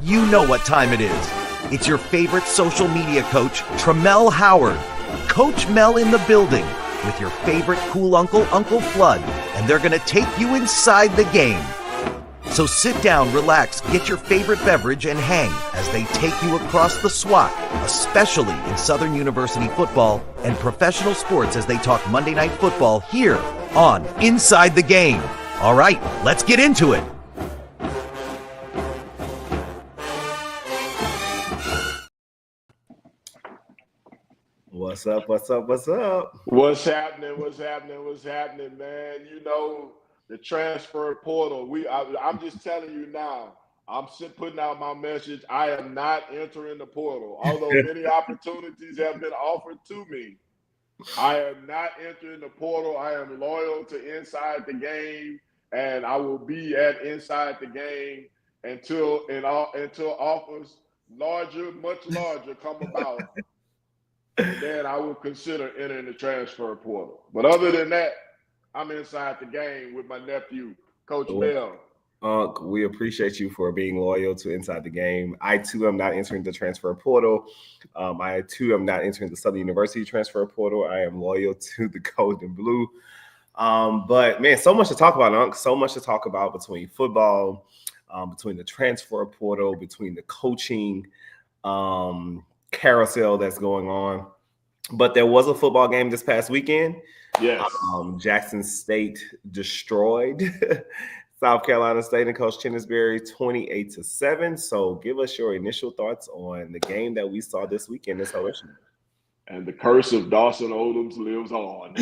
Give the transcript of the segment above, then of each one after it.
You know what time it is. It's your favorite social media coach, Melle Howard. Coach Melle in the building with your favorite cool uncle, Uncle Flood, and they're going to take you inside the game. So sit down, relax, get your favorite beverage, and hang as they take you across the SWAT, especially in Southern University football and professional sports as they talk Monday Night Football here on Inside the Game. All right, let's get into it. What's up? What's happening? What's happening, man? You know, the transfer portal. I'm just telling you now, I'm putting out my message. I am not entering the portal. Although many opportunities have been offered to me, I am not entering the portal. I am loyal to Inside the Game, and I will be at Inside the Game until offers much larger come about. Then I will consider entering the transfer portal. But other than that, I'm inside the game with my nephew, Coach Melle. We appreciate you for being loyal to Inside the Game. I, too, am not entering the transfer portal. I, too, am not entering the Southern University transfer portal. I am loyal to the Gold and Blue. But, man, so much to talk about, Unc. So much to talk about between football, between the transfer portal, between the coaching carousel that's going on. But there was a football game this past weekend. Yes. Jackson State destroyed South Carolina State and Coach Chennisberry 28-7. So give us your initial thoughts on the game that we saw this weekend. This OSU. And the curse of Dawson Odoms lives on.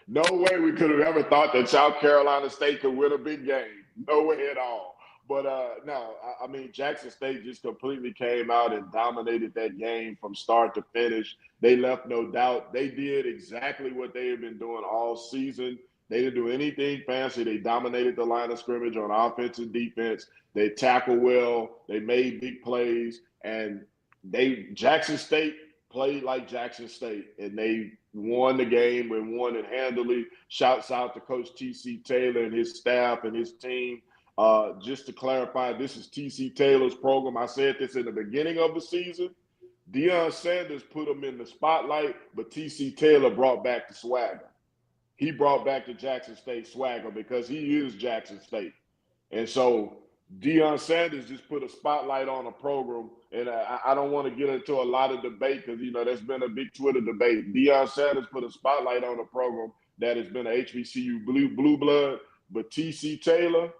No way we could have ever thought that South Carolina State could win a big game. No way at all. But no, I mean, Jackson State just completely came out and dominated that game from start to finish. They left no doubt. They did exactly what they have been doing all season. They didn't do anything fancy. They dominated the line of scrimmage on offense and defense. They tackled well. They made big plays. And Jackson State played like Jackson State. And they won the game and won it handily. Shouts out to Coach T.C. Taylor and his staff and his team. Just to clarify, this is T.C. Taylor's program. I said this in the beginning of the season. Deion Sanders put him in the spotlight, but T.C. Taylor brought back the swagger. He brought back the Jackson State swagger because he is Jackson State. And so Deion Sanders just put a spotlight on a program, and I don't want to get into a lot of debate because, you know, there's been a big Twitter debate. Deion Sanders put a spotlight on a program that has been a HBCU blue blood, but T.C. Taylor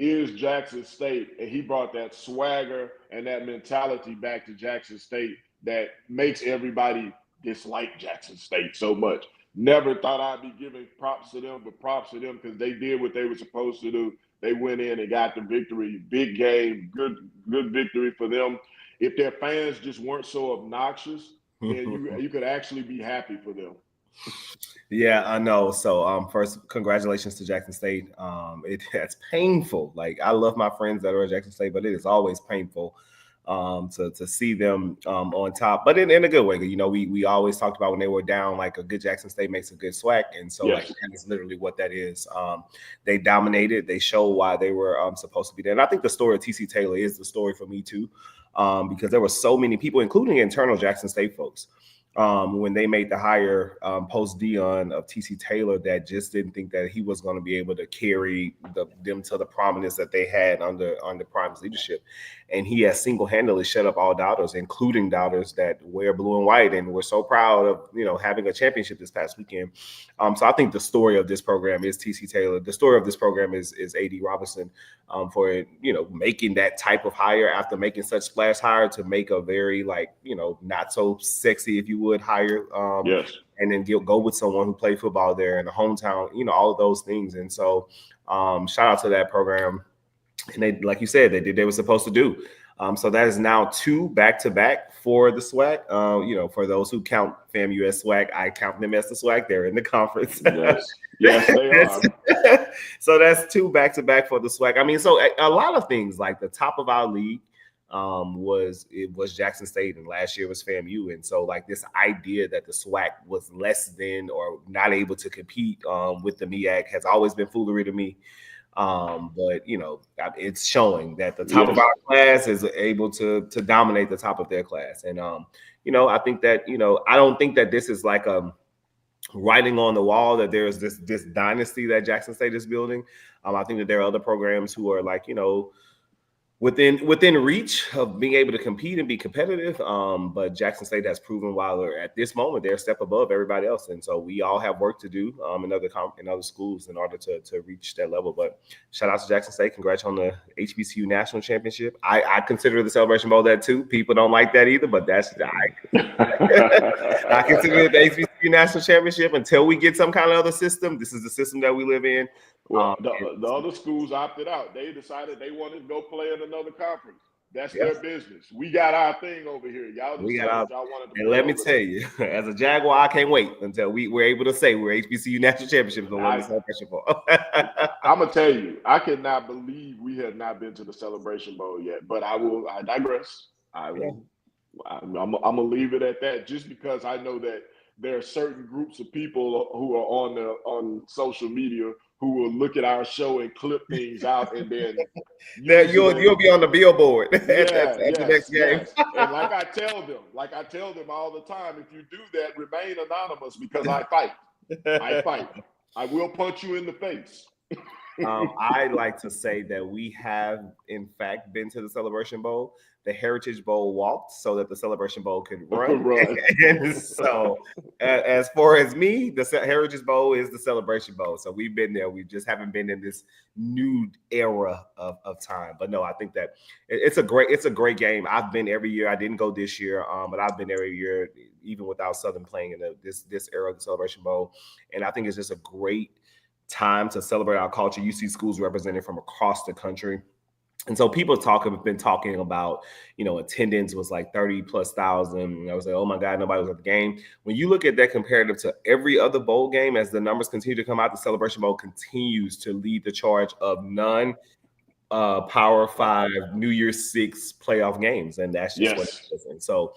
is Jackson State, and he brought that swagger and that mentality back to Jackson State that makes everybody dislike Jackson State so much. Never thought I'd be giving props to them, but props to them because they did what they were supposed to do. They went in and got the victory. Big game, good victory for them. If their fans just weren't so obnoxious, then you could actually be happy for them. Yeah, I know. So first, congratulations to Jackson State. It's painful. Like, I love my friends that are at Jackson State, but it is always painful to see them on top, but in a good way. You know, we always talked about when they were down, like a good Jackson State makes a good SWAC, and so yes. Like that is literally what that is. They dominated. They showed why they were supposed to be there, and I think the story of T.C. Taylor is the story for me too, because there were so many people, including internal Jackson State folks, when they made the hire post Deion of T.C. Taylor, that just didn't think that he was going to be able to carry them to the prominence that they had under Prime's leadership. And he has single-handedly shut up all doubters, including doubters that wear blue and white. And we're so proud of, you know, having a championship this past weekend. So I think the story of this program is T.C. Taylor. The story of this program is A.D. Robinson for, you know, making that type of hire after making such splash hire to make a very, like, you know, not so sexy, if you would, hire. Yes. And then go with someone who played football there in the hometown, you know, all of those things. And so shout out to that program. And they, like you said, they did what they were supposed to do. So that is now 2 back-to-back for the SWAC. You know, for those who count FAMU SWAC, I count them as the SWAC. They're in the conference. Yes, they are. So that's 2 back-to-back for the SWAC. I mean, so a lot of things, like the top of our league was Jackson State, and last year was FAMU. And so, like, this idea that the SWAC was less than or not able to compete with the MEAC has always been foolery to me. But it's showing that the top of our class is able to dominate the top of their class. And I think that I don't think that this is like a writing on the wall that there's this dynasty that Jackson State is building. I think that there are other programs who are like within reach of being able to compete and be competitive. But Jackson State has proven while they're at this moment, they're a step above everybody else. And so we all have work to do in other schools in order to reach that level. But shout out to Jackson State. Congrats on the HBCU National Championship. I consider the Celebration Bowl that too. People don't like that either, but I consider it the HBCU National Championship until we get some kind of other system. This is the system that we live in. Well, the other schools opted out. They decided they wanted to go play in another conference. That's their business. We got our thing over here. Y'all wanted to. And let me tell you, as a Jaguar, I can't wait until we're able to say we're HBCU National Championships and win the Celebration Bowl. I'm gonna tell you, I cannot believe we have not been to the Celebration Bowl yet. But I digress. I'm gonna leave it at that, just because I know that there are certain groups of people who are on social media who will look at our show and clip things out, and then you'll be on the billboard at the next game. Yes. And like I tell them all the time, if you do that, remain anonymous, because I fight. I will punch you in the face. I like to say that we have, in fact, been to the Celebration Bowl. The Heritage Bowl walked so that the Celebration Bowl could run. And so, as far as me, the Heritage Bowl is the Celebration Bowl. So we've been there. We just haven't been in this new era of time. But no, I think that it's a great game. I've been every year. I didn't go this year, but I've been every year, even without Southern playing in this era of the Celebration Bowl. And I think it's just a great time to celebrate our culture. You see schools represented from across the country. And so people have been talking about, attendance was like 30,000+. And I was like, oh my God, nobody was at the game. When you look at that comparative to every other bowl game, as the numbers continue to come out, the Celebration Bowl continues to lead the charge of Power 5 New Year's 6 playoff games. And that's just what it is. And so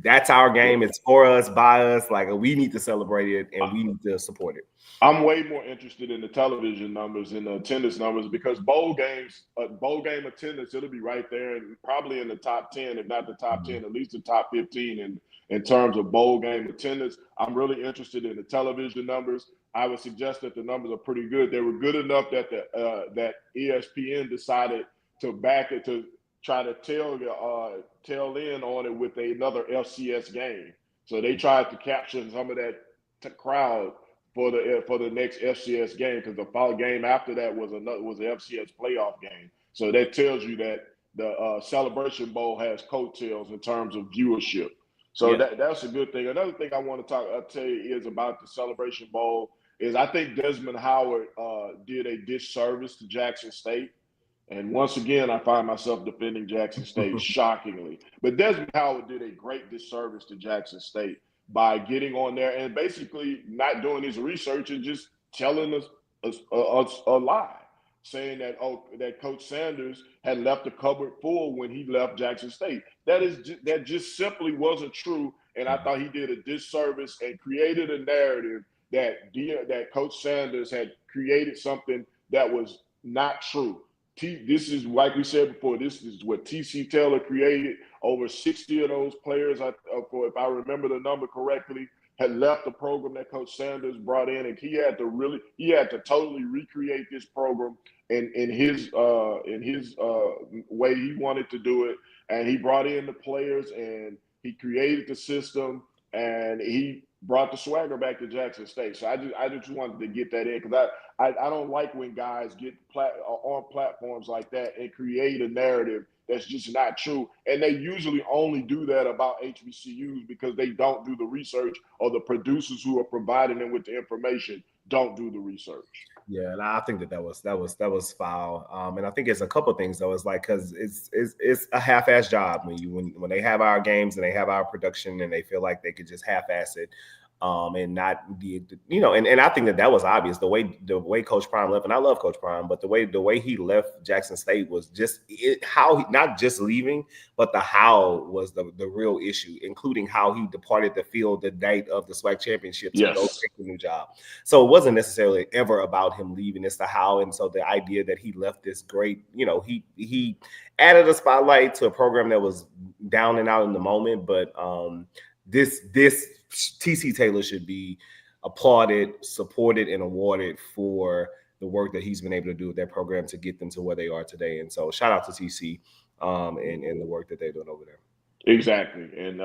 that's our game. It's for us, by us. Like, we need to celebrate it and we need to support it. I'm way more interested in the television numbers and the attendance numbers, because bowl game attendance, it'll be right there and probably in the top 10, if not the top 10, at least the top 15 in terms of bowl game attendance. I'm really interested in the television numbers. I would suggest that the numbers are pretty good. They were good enough that that ESPN decided to back it, to try to tail in on it with another FCS game. So they tried to capture some of that crowd for the next FCS game, because the fall game after that was an FCS playoff game. So that tells you that the Celebration Bowl has coattails in terms of viewership. So that's a good thing. Another thing I want to tell you is about the Celebration Bowl is I think Desmond Howard did a disservice to Jackson State. And once again, I find myself defending Jackson State shockingly. But Desmond Howard did a great disservice to Jackson State by getting on there and basically not doing his research and just telling us a lie, saying that Coach Sanders had left the cupboard full when he left Jackson State. That just simply wasn't true, and I thought he did a disservice and created a narrative that Coach Sanders had created something that was not true. This is, like we said before, this is what T.C. Taylor created. Over 60 of those players, if I remember the number correctly, had left the program that Coach Sanders brought in, and he had to totally recreate this program in his way he wanted to do it. And he brought in the players, and he created the system, and he brought the swagger back to Jackson State. So I just wanted to get that in, because I don't like when guys get on platforms like that and create a narrative that's just not true. And they usually only do that about HBCUs because they don't do the research, or the producers who are providing them with the information don't do the research. Yeah, and I think that was foul. And I think it's a couple of things though. It's like, because it's a half-ass job when they have our games and they have our production and they feel like they could just half-ass it. and not and I think that was obvious the way Coach Prime left, and I love Coach Prime, but the way he left Jackson State was just how he, not just leaving, but the how was the real issue, including how he departed the field the night of the SWAC championship to go take a new job. So it wasn't necessarily ever about him leaving; it's the how. And so the idea that he left this great, he added a spotlight to a program that was down and out in the moment, but this TC Taylor should be applauded, supported, and awarded for the work that he's been able to do with that program to get them to where they are today. And so shout out to TC and the work that they're doing over there. Exactly. And,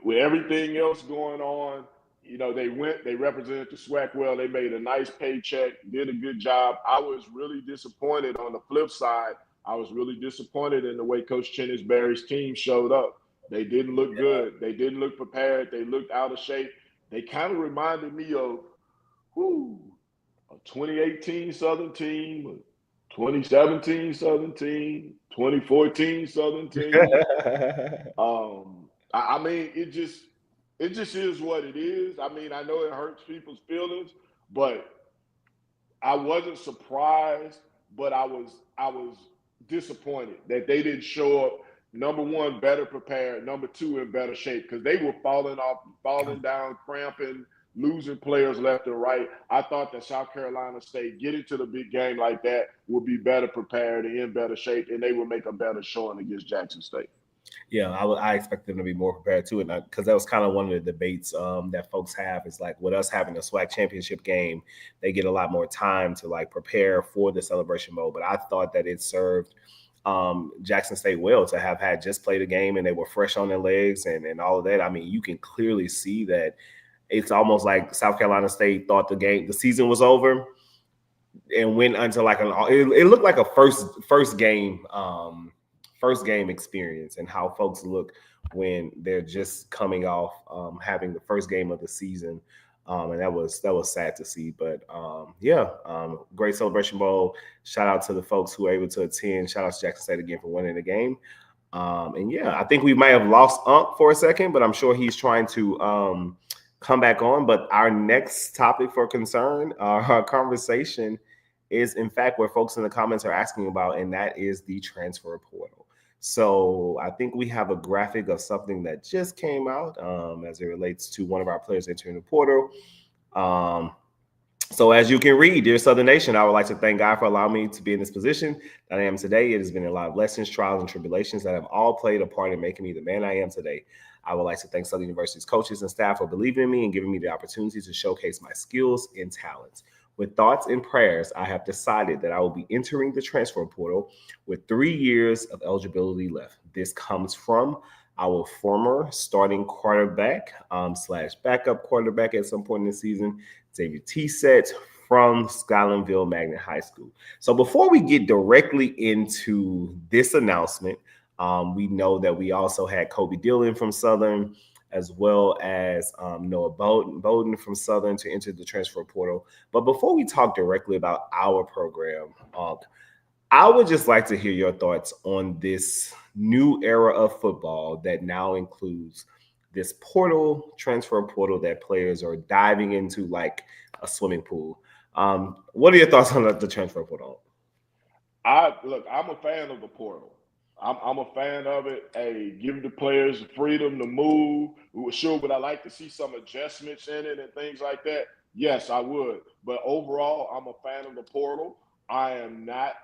with everything else going on, they represented the SWAC well. They made a nice paycheck, did a good job. I was really disappointed on the flip side. I was really disappointed in the way Coach Chennisberry's team showed up. They didn't look good. They didn't look prepared. They looked out of shape. They kind of reminded me of a 2018 Southern team, a 2017 Southern team, 2014 Southern team. I mean, it just is what it is. I mean, I know it hurts people's feelings, but I wasn't surprised, but I was disappointed that they didn't show up. Number one, better prepared. Number two, in better shape, because they were falling down, cramping, losing players left and right. I thought that South Carolina State getting to the big game like that would be better prepared and in better shape, and they would make a better showing against Jackson State. Yeah, I expect them to be more prepared too, and because that was kind of one of the debates that folks have is like with us having a SWAC championship game, they get a lot more time to like prepare for the Celebration Bowl. But I thought that it served Jackson State well to have had just played a game and they were fresh on their legs and all of that. I mean, you can clearly see that it's almost like South Carolina State thought the season was over and went until like it looked like a first game experience and how folks look when they're just coming off having the first game of the season. And that was sad to see, but great Celebration Bowl. Shout out to the folks who were able to attend. Shout out to Jackson State again for winning the game. I think we might have lost Unc for a second, but I'm sure he's trying to come back on. But our next topic for concern, our conversation is in fact where folks in the comments are asking about, and that is the transfer portal. So I think we have a graphic of something that just came out as it relates to one of our players entering the portal. So as you can read, dear Southern Nation, I would like to thank God for allowing me to be in this position that I am today. It has been a lot of lessons, trials, and tribulations that have all played a part in making me the man I am today. I would like to thank Southern University's coaches and staff for believing in me and giving me the opportunity to showcase my skills and talents. With thoughts and prayers, I have decided that I will be entering the transfer portal with 3 years of eligibility left. This comes from our former starting quarterback / backup quarterback at some point in the season, Xavier T-Set from Skylandville Magnet High School. So before we get directly into this announcement, we know that we also had Kobe Dillon from Southern, as well as Noah Bowden from Southern to enter the transfer portal. But before we talk directly about our program, I would just like to hear your thoughts on this new era of football that now includes this transfer portal that players are diving into like a swimming pool. What are your thoughts on the transfer portal? I'm a fan of the portal. I'm a fan of it. Hey, give the players the freedom to move. Sure, would I like to see some adjustments in it and things like that? Yes, I would. But overall, I'm a fan of the portal. I am not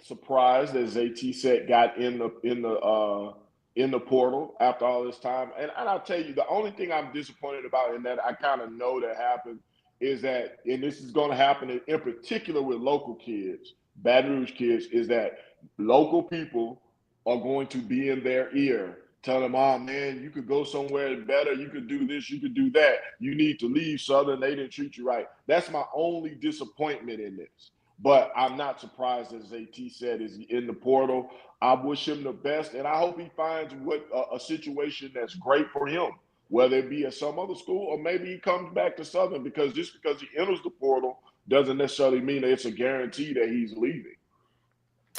surprised that T-Set got in the portal after all this time. And I'll tell you, the only thing I'm disappointed about in that I kind of know that happened is that, and this is going to happen in particular with local kids, Baton Rouge kids, is that local people are going to be in their ear telling them, oh, man, you could go somewhere better. You could do this. You could do that. You need to leave Southern. They didn't treat you right. That's my only disappointment in this. But I'm not surprised, as AT said, is in the portal. I wish him the best, and I hope he finds a situation that's great for him, whether it be at some other school or maybe he comes back to Southern, because just because he enters the portal doesn't necessarily mean that it's a guarantee that he's leaving.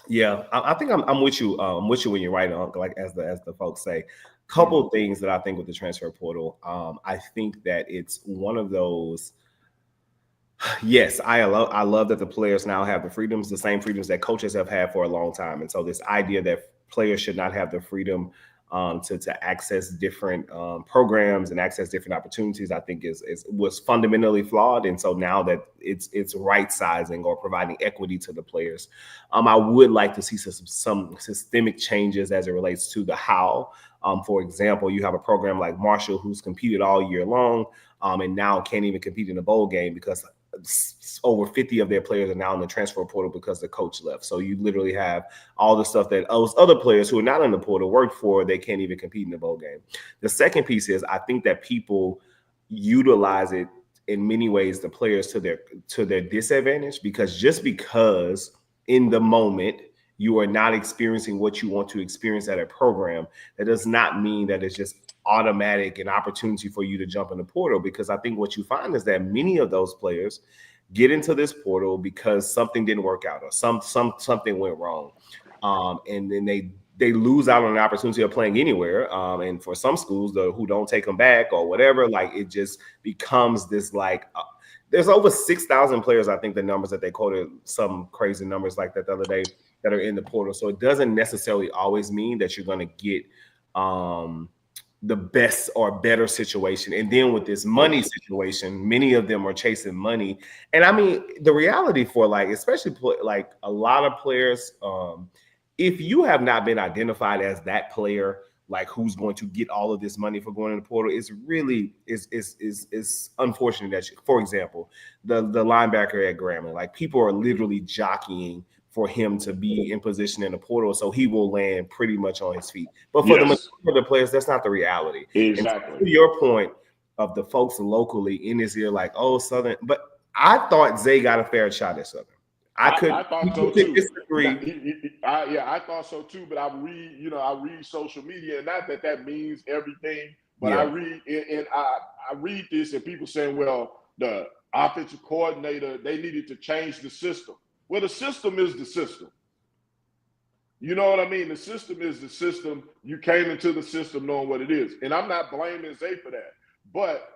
Yeah, I think I'm with you. I'm with you when you're right, like as the folks say. Couple things that I think with the transfer portal. I think that it's one of those. Yes, I love that the players now have the same freedoms that coaches have had for a long time. And so this idea that players should not have the freedom to access different programs and access different opportunities, I think was fundamentally flawed. And so now that it's right sizing or providing equity to the players, I would like to see some systemic changes as it relates to the how. For example, you have a program like Marshall who's competed all year long and now can't even compete in a bowl game because over 50 of their players are now in the transfer portal because the coach left. So you literally have all the stuff that those other players who are not in the portal worked for, they can't even compete in the bowl game. The second piece is I think that people utilize it in many ways, the players to their disadvantage, because in the moment you are not experiencing what you want to experience at a program, that does not mean that it's just automatic an opportunity for you to jump in the portal. Because I think what you find is that many of those players get into this portal because something didn't work out or something went wrong, and then they lose out on an opportunity of playing anywhere. And for some schools who don't take them back or whatever, like it just becomes this like. There's over 6,000 players, I think the numbers that they quoted, some crazy numbers like that the other day, that are in the portal. So it doesn't necessarily always mean that you're going to get the best or better situation. And then with this money situation, many of them are chasing money. And I mean, the reality for especially like a lot of players, if you have not been identified as that player, like who's going to get all of this money for going in the portal, is really is unfortunate that for example, the linebacker at Grambling, like people are literally jockeying for him to be in position in the portal, so he will land pretty much on his feet. But for the players, that's not the reality. Exactly. And to your point of the folks locally in this year, like, oh, Southern, but I thought Zay got a fair shot at Southern. I thought so too. Disagree. I thought so too. But I read social media, and not that means everything. But I read this, and people saying, well, the offensive coordinator, they needed to change the system. Well, the system is the system. You know what I mean? The system is the system. You came into the system knowing what it is. And I'm not blaming Zay for that. But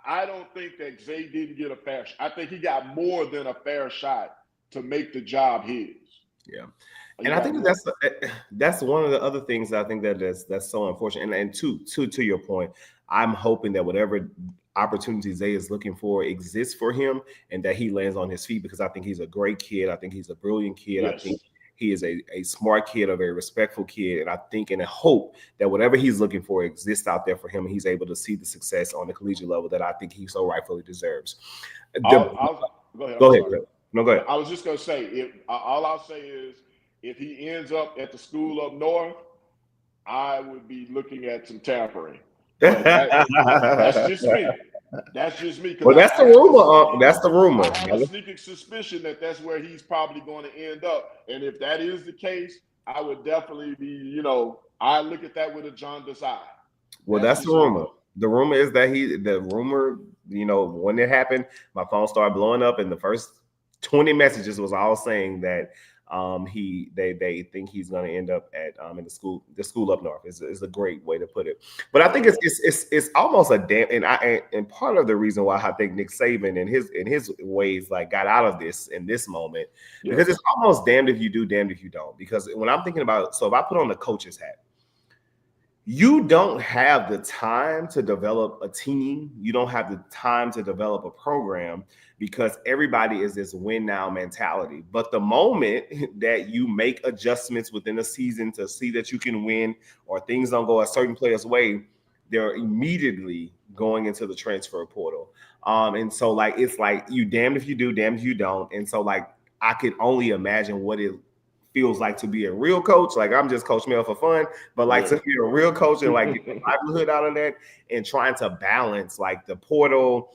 I don't think that Zay didn't get a fair shot. I think he got more than a fair shot to make the job his. Yeah. And I think that's one of the other things that I think that's so unfortunate. And to your point, I'm hoping that whatever opportunity Zay is looking for exists for him and that he lands on his feet, because I think he's a great kid. I think he's a brilliant kid. Yes. I think he is a smart kid, a very respectful kid. And I think and I hope that whatever he's looking for exists out there for him and he's able to see the success on the collegiate level that I think he so rightfully deserves. Go ahead. Go ahead. No, go ahead. I was just going to say, all I'll say is if he ends up at the school up north, I would be looking at some tampering. That's just me. That's just me. Well, that's the rumor. That's the rumor. I have a sneaking suspicion that that's where he's probably going to end up. And if that is the case, I would definitely be, I look at that with a jaundiced eye. Well, that's the rumor. The rumor is that when it happened, my phone started blowing up, and the first 20 messages was all saying that they think he's going to end up at in the school up north is a great way to put it. But I think it's almost a damn, and part of the reason why I think Nick Saban in his ways got out of this in this moment, because it's almost damned if you do, damned if you don't. Because when I'm thinking about, so if I put on the coach's hat, you don't have the time to develop a team. You don't have the time to develop a program because everybody is this win now mentality. But the moment that you make adjustments within a season to see that you can win or things don't go a certain player's way, they're immediately going into the transfer portal. And so it's you damned if you do, damned if you don't. And so I could only imagine what it feels like to be a real coach. I'm just Coach Melle for fun, but to be a real coach and get the livelihood out of that and trying to balance the portal,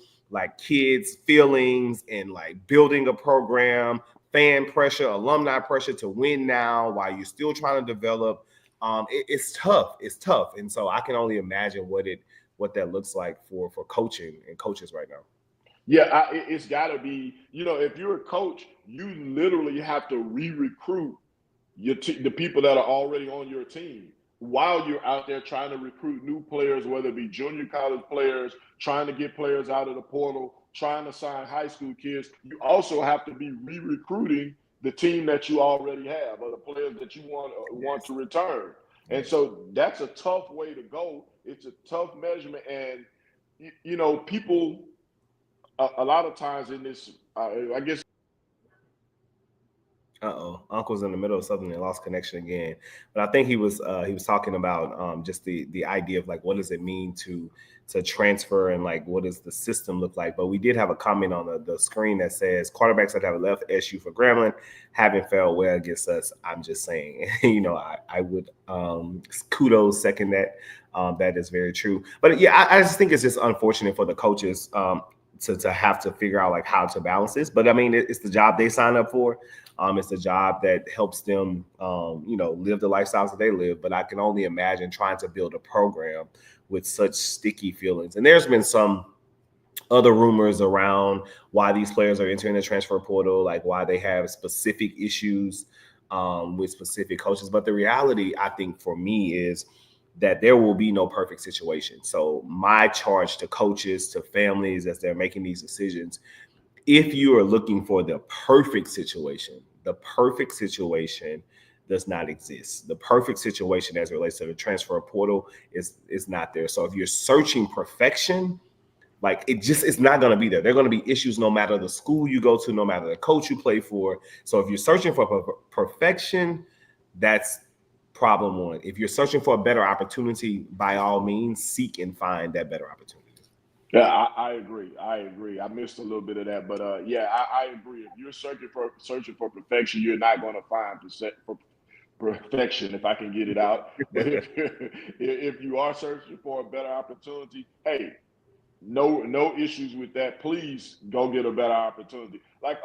kids' feelings and building a program, fan pressure, alumni pressure to win now while you're still trying to develop. It's tough. It's tough. And so I can only imagine what that looks like for coaching and coaches right now. Yeah, it's got to be, if you're a coach, you literally have to re-recruit the people that are already on your team. while you're out there trying to recruit new players, whether it be junior college players, trying to get players out of the portal, trying to sign high school kids, you also have to be re-recruiting the team that you already have or the players that you want to return. And so that's a tough way to go. It's a tough measurement. And, people a lot of times in this, I guess. Uncle's in the middle of something and lost connection again. But I think he was talking about just the idea of like what does it mean to transfer and like what does the system look like. But we did have a comment on the screen that says quarterbacks that have left SU for Grambling haven't fared well against us. I'm just saying, I would kudos second that. That is very true. But yeah, I just think it's just unfortunate for the coaches to have to figure out like how to balance this. But I mean, it's the job they sign up for. It's the job that helps them, live the lifestyles that they live. But I can only imagine trying to build a program with such sticky feelings. And there's been some other rumors around why these players are entering the transfer portal, like why they have specific issues with specific coaches. But the reality, I think, for me is that there will be no perfect situation. So my charge to coaches, to families, as they're making these decisions, if you are looking for the perfect situation does not exist. The perfect situation as it relates to the transfer portal is not there. So if you're searching perfection, like it's not going to be there. There are going to be issues no matter the school you go to, no matter the coach you play for. So if you're searching for perfection, that's problem one. If you're searching for a better opportunity, by all means, seek and find that better opportunity. Yeah, I agree. I missed a little bit of that, but I agree. If you're searching for perfection, you're not going to find perfection, if I can get it out. But if you are searching for a better opportunity, hey, no issues with that. Please go get a better opportunity. Like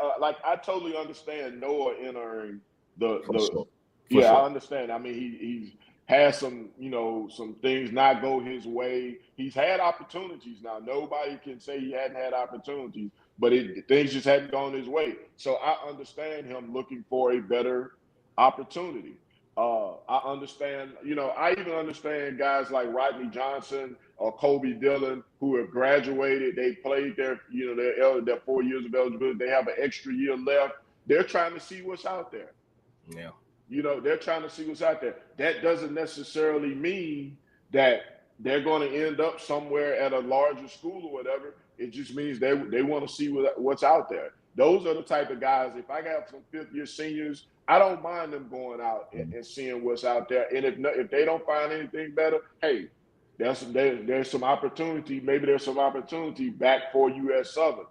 I totally understand Noah entering the. I understand. I mean, he's had some things not go his way. He's had opportunities. Now, nobody can say he hadn't had opportunities, but things just hadn't gone his way. So I understand him looking for a better opportunity. I understand, I even understand guys like Rodney Johnson or Kobe Dillon who have graduated. They played their 4 years of eligibility. They have an extra year left. They're trying to see what's out there. Yeah. They're trying to see what's out there. That doesn't necessarily mean that they're going to end up somewhere at a larger school or whatever. It just means they want to see what's out there. Those are the type of guys. If I got some fifth-year seniors, I don't mind them going out and seeing what's out there. And if they don't find anything better, hey, there's some opportunity. Maybe there's some opportunity back for US Southern.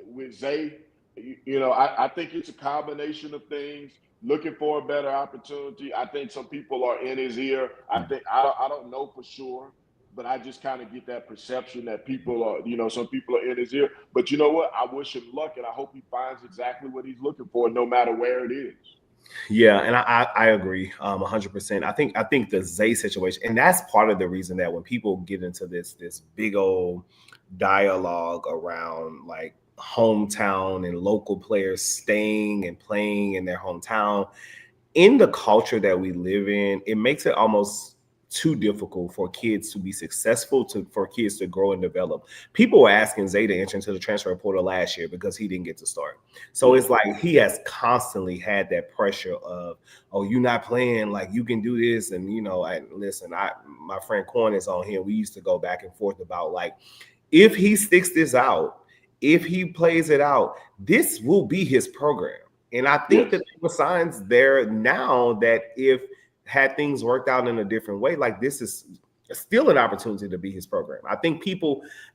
With Zay, I think it's a combination of things. Looking for a better opportunity. I think some people are in his ear. I don't know for sure, but I just kind of get that perception that people are, some people are in his ear. But you know what? I wish him luck, and I hope he finds exactly what he's looking for, no matter where it is. Yeah, and I agree 100%. I think the Zay situation, and that's part of the reason that when people get into this big old dialogue around like hometown and local players staying and playing in their hometown, in the culture that we live in, it makes it almost too difficult for kids to be successful, for kids to grow and develop. People were asking Zay to enter into the transfer portal last year because he didn't get to start. So it's like he has constantly had that pressure of, oh, you're not playing, like you can do this. And, my friend Quan is on here. We used to go back and forth about like, if he sticks this out, if he plays it out, this will be his program. And I think that there were signs there now that if had things worked out in a different way, like this is still an opportunity to be his program. I think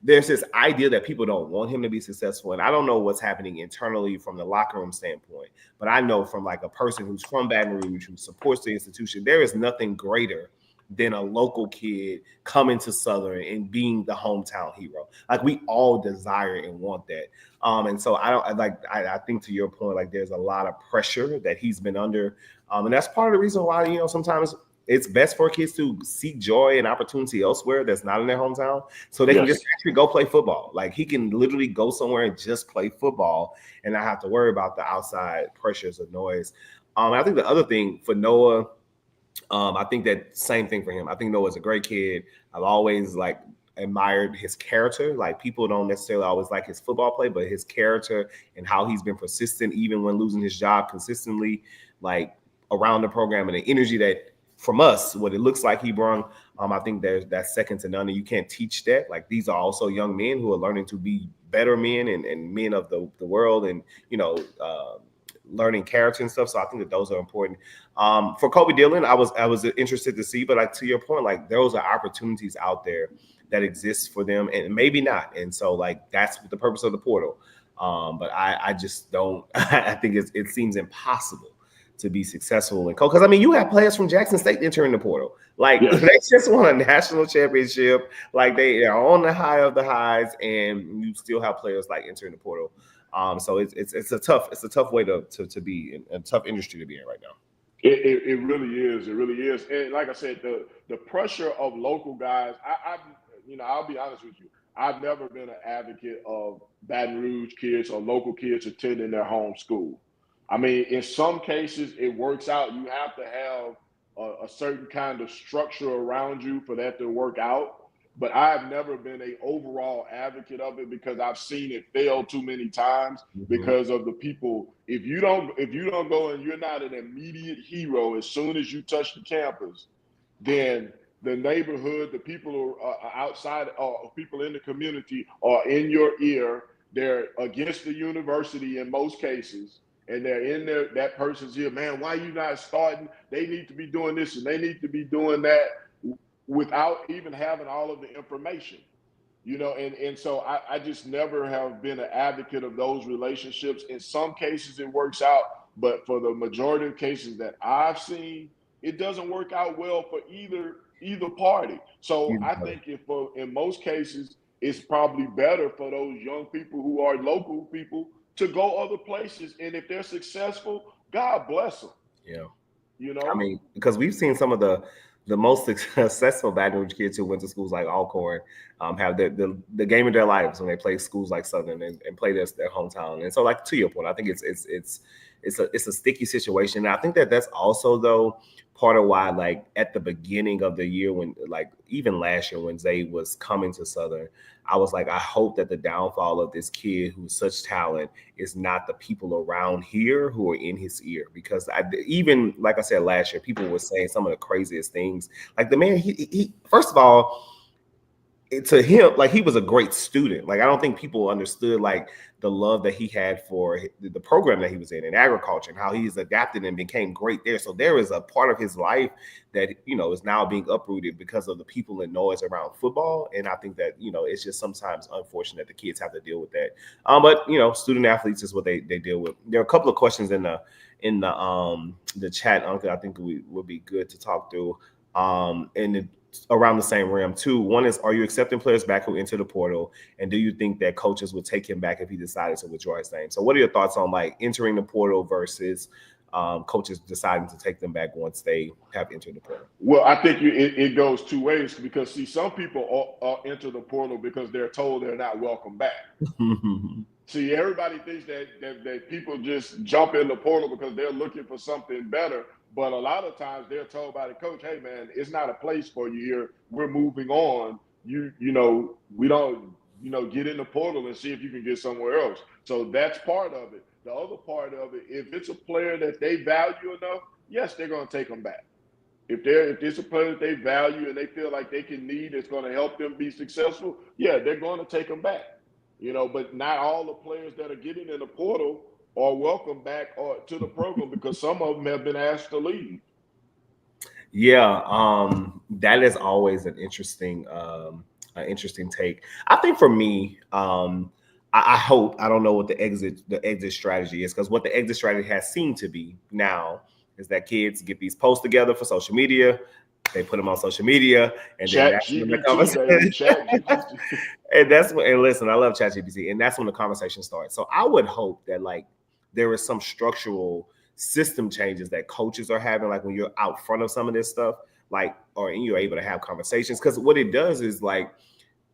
there's this idea that people don't want him to be successful. And I don't know what's happening internally from the locker room standpoint, but I know from like a person who's from Baton Rouge, who supports the institution, there is nothing greater than a local kid coming to Southern and being the hometown hero. Like we all desire and want that. And so I think to your point, like there's a lot of pressure that he's been under. And that's part of the reason why, sometimes it's best for kids to seek joy and opportunity elsewhere that's not in their hometown. So they can just actually go play football. Like he can literally go somewhere and just play football and not have to worry about the outside pressures or noise. I think the other thing for Noah, I think that same thing for him. I think Noah's a great kid. I've always like admired his character. Like people don't necessarily always like his football play, but his character and how he's been persistent, even when losing his job consistently, like around the program and the energy that from us, what it looks like he brung. I think that's second to none, and you can't teach that. Like these are also young men who are learning to be better men and men of the world, and learning character and stuff. So I think that those are important. For Kobe Dillon, I was interested to see, but like to your point, like those are opportunities out there that exist for them, and maybe not. And so like that's the purpose of the portal. But I just don't. I think it seems impossible to be successful in because I mean you have players from Jackson State entering the portal. Like yes. They just won a national championship. Like they are on the high of the highs, and you still have players like entering the portal. So it's a tough way to be in a tough industry to be in right now. It really is. It really is. And like I said, the pressure of local guys. I'll be honest with you. I've never been an advocate of Baton Rouge kids or local kids attending their home school. I mean, in some cases, it works out. You have to have a certain kind of structure around you for that to work out. But I've never been an overall advocate of it because I've seen it fail too many times because of the people. If you don't go and you're not an immediate hero as soon as you touch the campus, then the neighborhood, the people who are outside, or people in the community are in your ear. They're against the university in most cases. And they're in there, that person's here, man, why you not starting? They need to be doing this and they need to be doing that without even having all of the information, and so I just never have been an advocate of those relationships. In some cases it works out, but for the majority of cases that I've seen, it doesn't work out well for either party. So I think in most cases, it's probably better for those young people who are local people to go other places. And if they're successful, God bless them. Yeah. I mean, because we've seen some of the most successful Baton Rouge kids who went to schools like Alcorn have the game of their lives when they play schools like Southern and play their hometown. And so, like to your point, I think it's a sticky situation. And I think that's also though part of why, like at the beginning of the year, when like even last year when Zay was coming to Southern, I was like, I hope that the downfall of this kid who's such talent is not the people around here who are in his ear. Because even like I said last year, people were saying some of the craziest things. Like the man, he first of all, to him, like he was a great student. Like I don't think people understood like the love that he had for the program that he was in agriculture and how he's adapted and became great there. So there is a part of his life that is now being uprooted because of the people and noise around football. And I think that it's just sometimes unfortunate that the kids have to deal with that. But student athletes is what they deal with. There are a couple of questions in the chat, Uncle. I think we would be good to talk through. Around the same realm too. One is, are you accepting players back who enter the portal? And do you think that coaches would take him back if he decided to withdraw his name? So what are your thoughts on like entering the portal versus coaches deciding to take them back once they have entered the portal? Well, I think it goes two ways because see, some people enter the portal because they're told they're not welcome back. See, everybody thinks that people just jump in the portal because they're looking for something better. But a lot of times they're told by the coach, hey, man, it's not a place for you here. We're moving on. We don't, get in the portal and see if you can get somewhere else. So that's part of it. The other part of it, if it's a player that they value enough, yes, they're going to take them back. If it's a player that they value and they feel like they can need, it's going to help them be successful, yeah, they're going to take them back. But not all the players that are getting in the portal are welcome back or to the program because some of them have been asked to leave. Yeah, that is always an interesting take. I think for me, I hope, I don't know what the exit strategy is, because what the exit strategy has seemed to be now is that kids get these posts together for social media. They put them on social media, and then that's when the conversation. And listen, I love ChatGPT, and that's when the conversation starts. So I would hope that like there is some structural system changes that coaches are having, like when you're out front of some of this stuff, like, or you're able to have conversations. Because what it does is like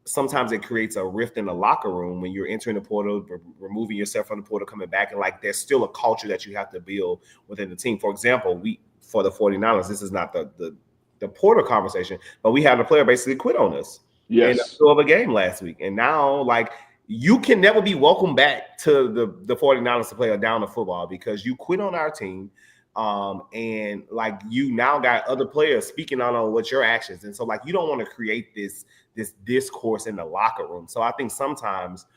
sometimes it creates a rift in the locker room when you're entering the portal, removing yourself from the portal, coming back, and like there's still a culture that you have to build within the team. For example, for the 49ers. This is not the Porter conversation, but we had a player basically quit on us in the middle of a game last week. And now, like, you can never be welcome back to the 49ers to play a down of football because you quit on our team. And like you now got other players speaking out on what your actions. And so like you don't want to create this discourse in the locker room. So I think sometimes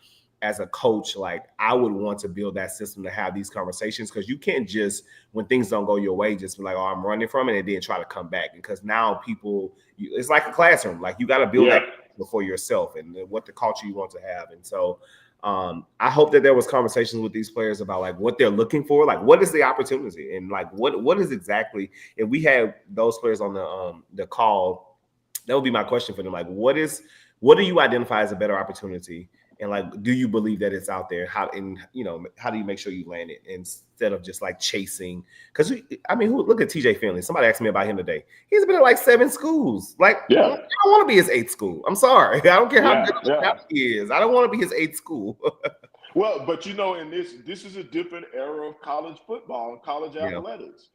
as a coach, like I would want to build that system to have these conversations because you can't just, when things don't go your way, just be like, oh, I'm running from it and then try to come back. Because now people, it's like a classroom. Like you got to build that for yourself and what the culture you want to have. And so I hope that there was conversations with these players about like what they're looking for, like what is the opportunity and like what is exactly, if we had those players on the call, that would be my question for them. Like what do you identify as a better opportunity? And like, do you believe that it's out there? How do you make sure you land it instead of just like chasing? Because look at TJ Finley. Somebody asked me about him today. He's been at like 7 schools. Like, I don't want to be his 8th school. I'm sorry. I don't care how good he is. I don't want to be his 8th school. Well, but in this is a different era of college football and college athletics.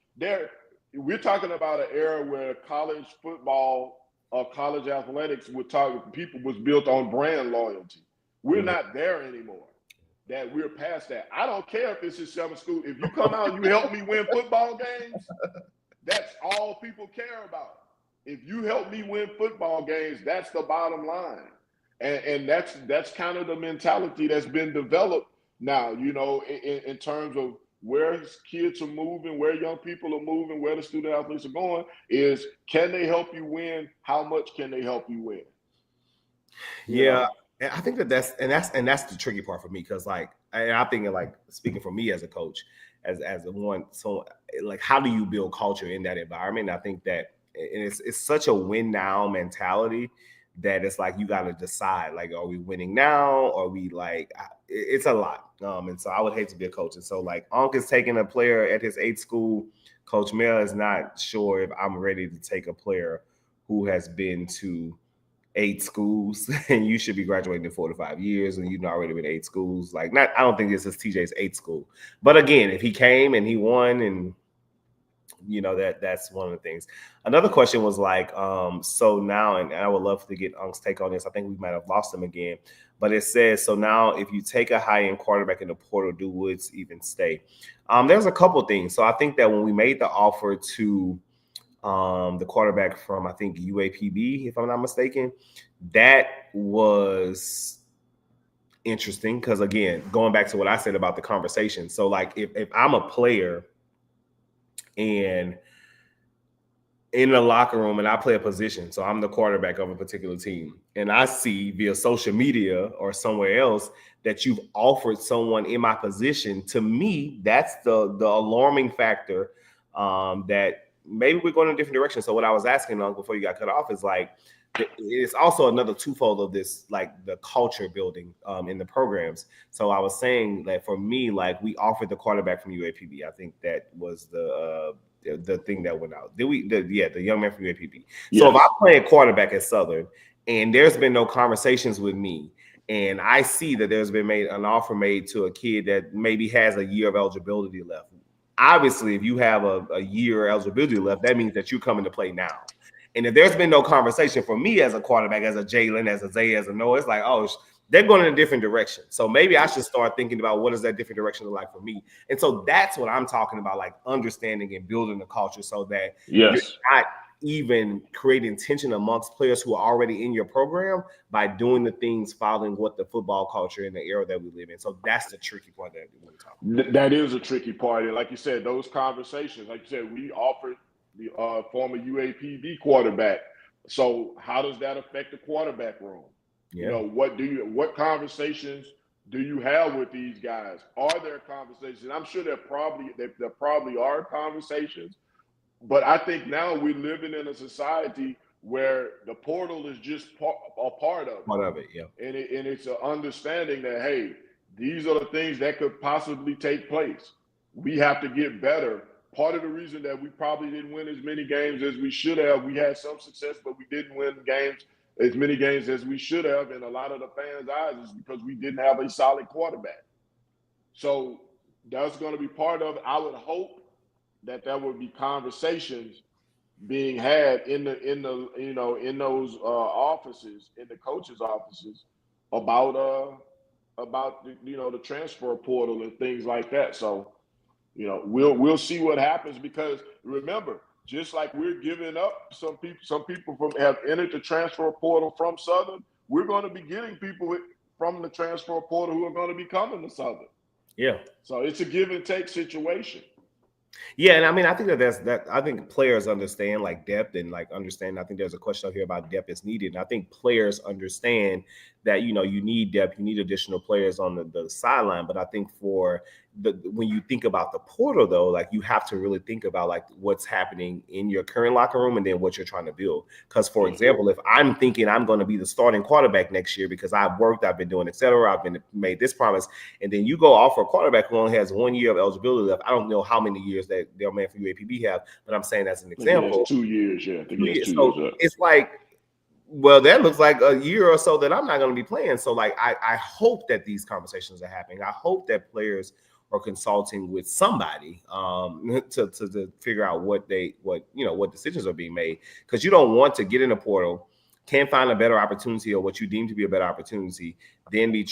We're talking about an era where college football or college athletics people was built on brand loyalty. We're not there anymore. That we're past that. I don't care if this is 7 school. If you come out and you help me win football games, that's all people care about. If you help me win football games, that's the bottom line. And that's kind of the mentality that's been developed now, in terms of where kids are moving, where young people are moving, where the student athletes are going, is can they help you win? How much can they help you win? You know? And I think that's the tricky part for me because like I'm thinking like speaking for me as a coach, as the one, so like how do you build culture in that environment? And I think that it's such a win now mentality that it's like you got to decide like are we winning now or are we like it's a lot. And so I would hate to be a coach. And so like Unc is taking a player at his 8th school. Coach Melle is not sure if I'm ready to take a player who has been to 8 schools and you should be graduating in 4 to 5 years and you've already been 8 schools. Like I don't think this is TJ's 8th school. But again, if he came and he won and that's one of the things. Another question was like, so now, and I would love to get Unc's take on this. I think we might have lost him again, but it says, so now if you take a high-end quarterback in the portal, do Woods even stay? There's a couple things. So I think that when we made the offer to the quarterback from, I think, UAPB, if I'm not mistaken, that was interesting because, again, going back to what I said about the conversation. So, like, if I'm a player and in the locker room and I play a position, so I'm the quarterback of a particular team, and I see via social media or somewhere else that you've offered someone in my position, to me, that's the alarming factor that maybe we're going in a different direction. So what I was asking before you got cut off is like, it's also another twofold of this, like the culture building in the programs. So I was saying that for me, like we offered the quarterback from UAPB. I think that was the thing that went out. Did we? The young man from UAPB. Yes. So if I'm playing quarterback at Southern and there's been no conversations with me, and I see that there's been an offer made to a kid that maybe has a year of eligibility left. Obviously, if you have a year eligibility left, that means that you're coming to play now. And if there's been no conversation for me as a quarterback, as a Jalen, as a Zay, as a Noah, it's like, oh, they're going in a different direction. So maybe I should start thinking about what does that different direction look like for me. And so that's what I'm talking about, like understanding and building the culture so that you're not even creating tension amongst players who are already in your program by doing the things following what the football culture in the era that we live in. So that's the tricky part that we want to talk about. That is a tricky part. And like you said, those conversations, like you said, we offered the former UAPB quarterback. So how does that affect the quarterback room? Yeah. What conversations do you have with these guys? Are there conversations? I'm sure there probably are conversations. But I think now we're living in a society where the portal is just a part of it. Part of it, yeah. And it's an understanding that, hey, these are the things that could possibly take place. We have to get better. Part of the reason that we probably didn't win as many games as we should have, we had some success, but we didn't win as many games as we should have in a lot of the fans' eyes is because we didn't have a solid quarterback. So that's going to be part of it. I would hope that there would be conversations being had in those offices, in the coaches' offices, about the transfer portal and things like that. So we'll see what happens, because remember, just like we're giving up some people from have entered the transfer portal from Southern, we're going to be getting people from the transfer portal who are going to be coming to Southern. Yeah. So it's a give and take situation. Yeah, and I mean, I think I think players understand like depth and like understand. I think there's a question out here about depth is needed. And I think players understand that, you need depth, you need additional players on the sideline. But I think when you think about the portal, though, like you have to really think about like what's happening in your current locker room and then what you're trying to build. Because, for example, if I'm thinking I'm going to be the starting quarterback next year because I've worked, I've been doing, et cetera, I've been made this promise, and then you go offer a quarterback who only has 1 year of eligibility left. I don't know how many years that their man for UAPB have, but I'm saying as an example, 2 years. Yeah, I think he has 2 so years. It's like, well, that looks like a year or so that I'm not going to be playing. So, like, I hope that these conversations are happening. I hope that players are consulting with somebody to figure out what decisions are being made, because you don't want to get in the portal, can't find a better opportunity or what you deem to be a better opportunity, then be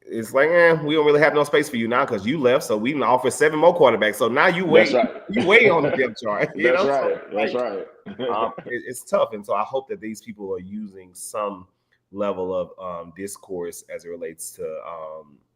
it's like, we don't really have no space for you now because you left, so we can offer 7 more quarterbacks. So now you wait, you wait on the depth chart. That's right. So, That's right. It's tough, and so I hope that these people are using some level of discourse as it relates to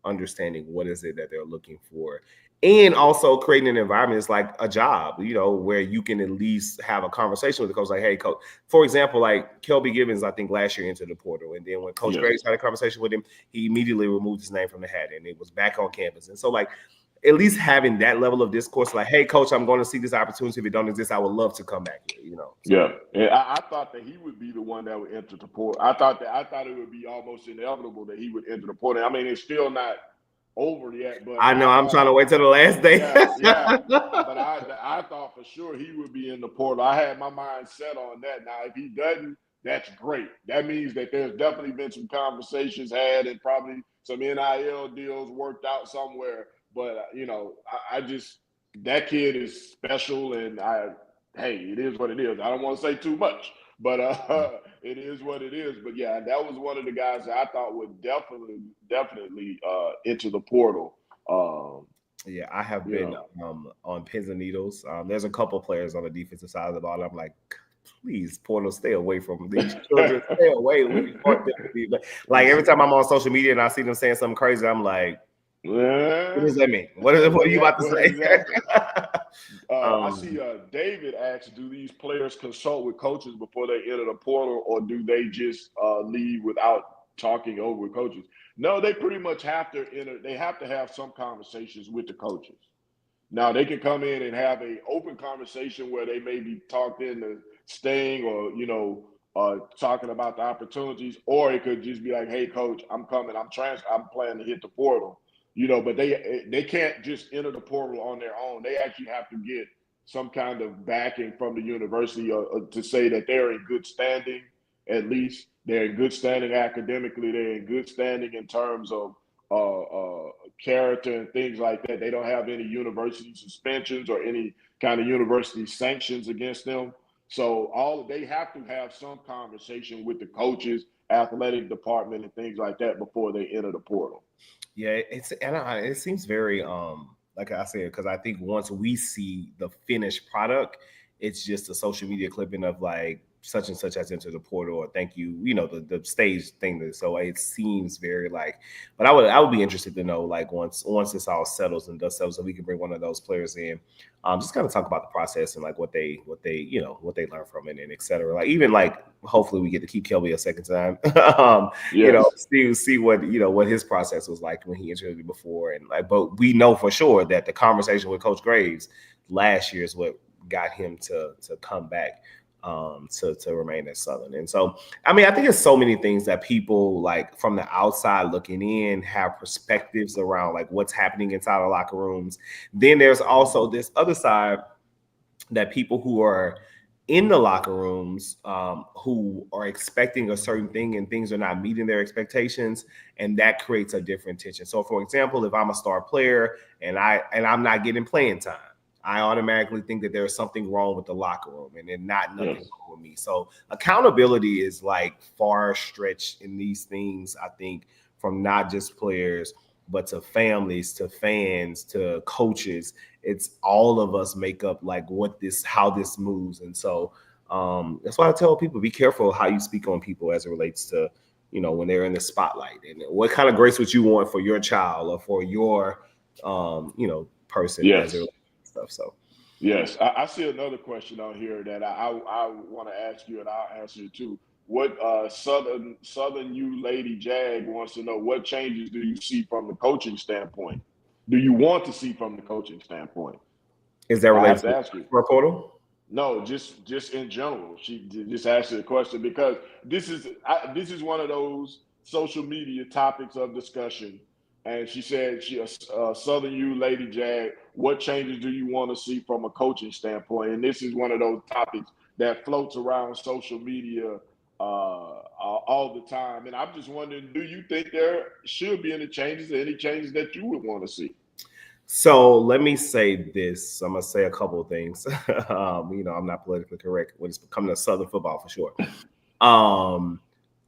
understanding what is it that they're looking for, and also creating an environment. It's like a job, where you can at least have a conversation with the coach. Like, hey, coach, for example, like Kelby Gibbons, I think last year entered the portal. And then when Coach Graves had a conversation with him, he immediately removed his name from the hat and it was back on campus. And so, like, at least having that level of discourse, like, hey, coach, I'm going to see this opportunity. If it don't exist, I would love to come back here, So. Yeah. And I thought that he would be the one that would enter the portal. I thought it would be almost inevitable that he would enter the portal. I mean, it's still not over yet, but I know I'm trying to wait till the last day. Yeah. But I thought for sure he would be in the portal. I had my mind set on that. Now, if he doesn't, that's great. That means that there's definitely been some conversations had and probably some NIL deals worked out somewhere. But I just, that kid is special, and hey, it is what it is. I don't want to say too much, but it is what it is. But yeah, that was one of the guys that I thought would definitely enter the portal. Yeah, I have been on pins and needles. There's a couple players on the defensive side of the ball. I'm like, please, portal, stay away from these children. Stay away. Like every time I'm on social media and I see them saying something crazy, I'm like, what does that mean? What are you about to say? Exactly. I see David asks, do these players consult with coaches before they enter the portal, or do they just leave without talking over with coaches? No, they pretty much have to enter. They have to have some conversations with the coaches. Now, they can come in and have an open conversation where they may be talked into staying or talking about the opportunities, or it could just be like, hey, coach, I'm coming. I'm planning to hit the portal. But they can't just enter the portal on their own. They actually have to get some kind of backing from the university to say that they're in good standing. At least they're in good standing academically. They're in good standing in terms of character and things like that. They don't have any university suspensions or any kind of university sanctions against them. So they have to have some conversation with the coaches, athletic department, and things like that before they enter the portal. Yeah, it seems very like I said, because I think once we see the finished product, it's just a social media clipping of like such and such has entered the portal, or thank you, the stage thing. So it seems very like, but I would be interested to know, like, once this all settles and dust settles, so we can bring one of those players in, just kind of talk about the process and like what they learn from it and et cetera. Like, even like hopefully we get to keep Kelby a second time. See what his process was like when he entered it before, and like, but we know for sure that the conversation with Coach Graves last year is what got him to come back. To remain at Southern. And so, I mean, I think there's so many things that people, like, from the outside looking in, have perspectives around, like, what's happening inside the locker rooms. Then there's also this other side that people who are in the locker rooms who are expecting a certain thing and things are not meeting their expectations, and that creates a different tension. So, for example, if I'm a star player and I'm not getting playing time, I automatically think that there's something wrong with the locker room and then not nothing Yes. wrong with me. So accountability is like far stretched in these things, I think, from not just players, but to families, to fans, to coaches. It's all of us make up like how this moves. And so that's why I tell people, be careful how you speak on people as it relates to, when they're in the spotlight, and what kind of grace would you want for your child or for your, person as it Yes. relates to stuff. So Yes, I see another question on here that I want to ask you, and I'll answer it too. What Southern U Lady Jag wants to know: what changes do you see from the coaching standpoint? Do you want to see from the coaching standpoint? is that I related have to to the ask you. transfer portal? No, just in general. She just asked you a question because this is one of those social media topics of discussion. And she said, Southern U Lady Jag, what changes do you want to see from a coaching standpoint? And this is one of those topics that floats around social media all the time. And I'm just wondering, do you think there should be any changes that you would want to see? So let me say this. I'm gonna say a couple of things. I'm not politically correct when it's coming to Southern football for sure. Um,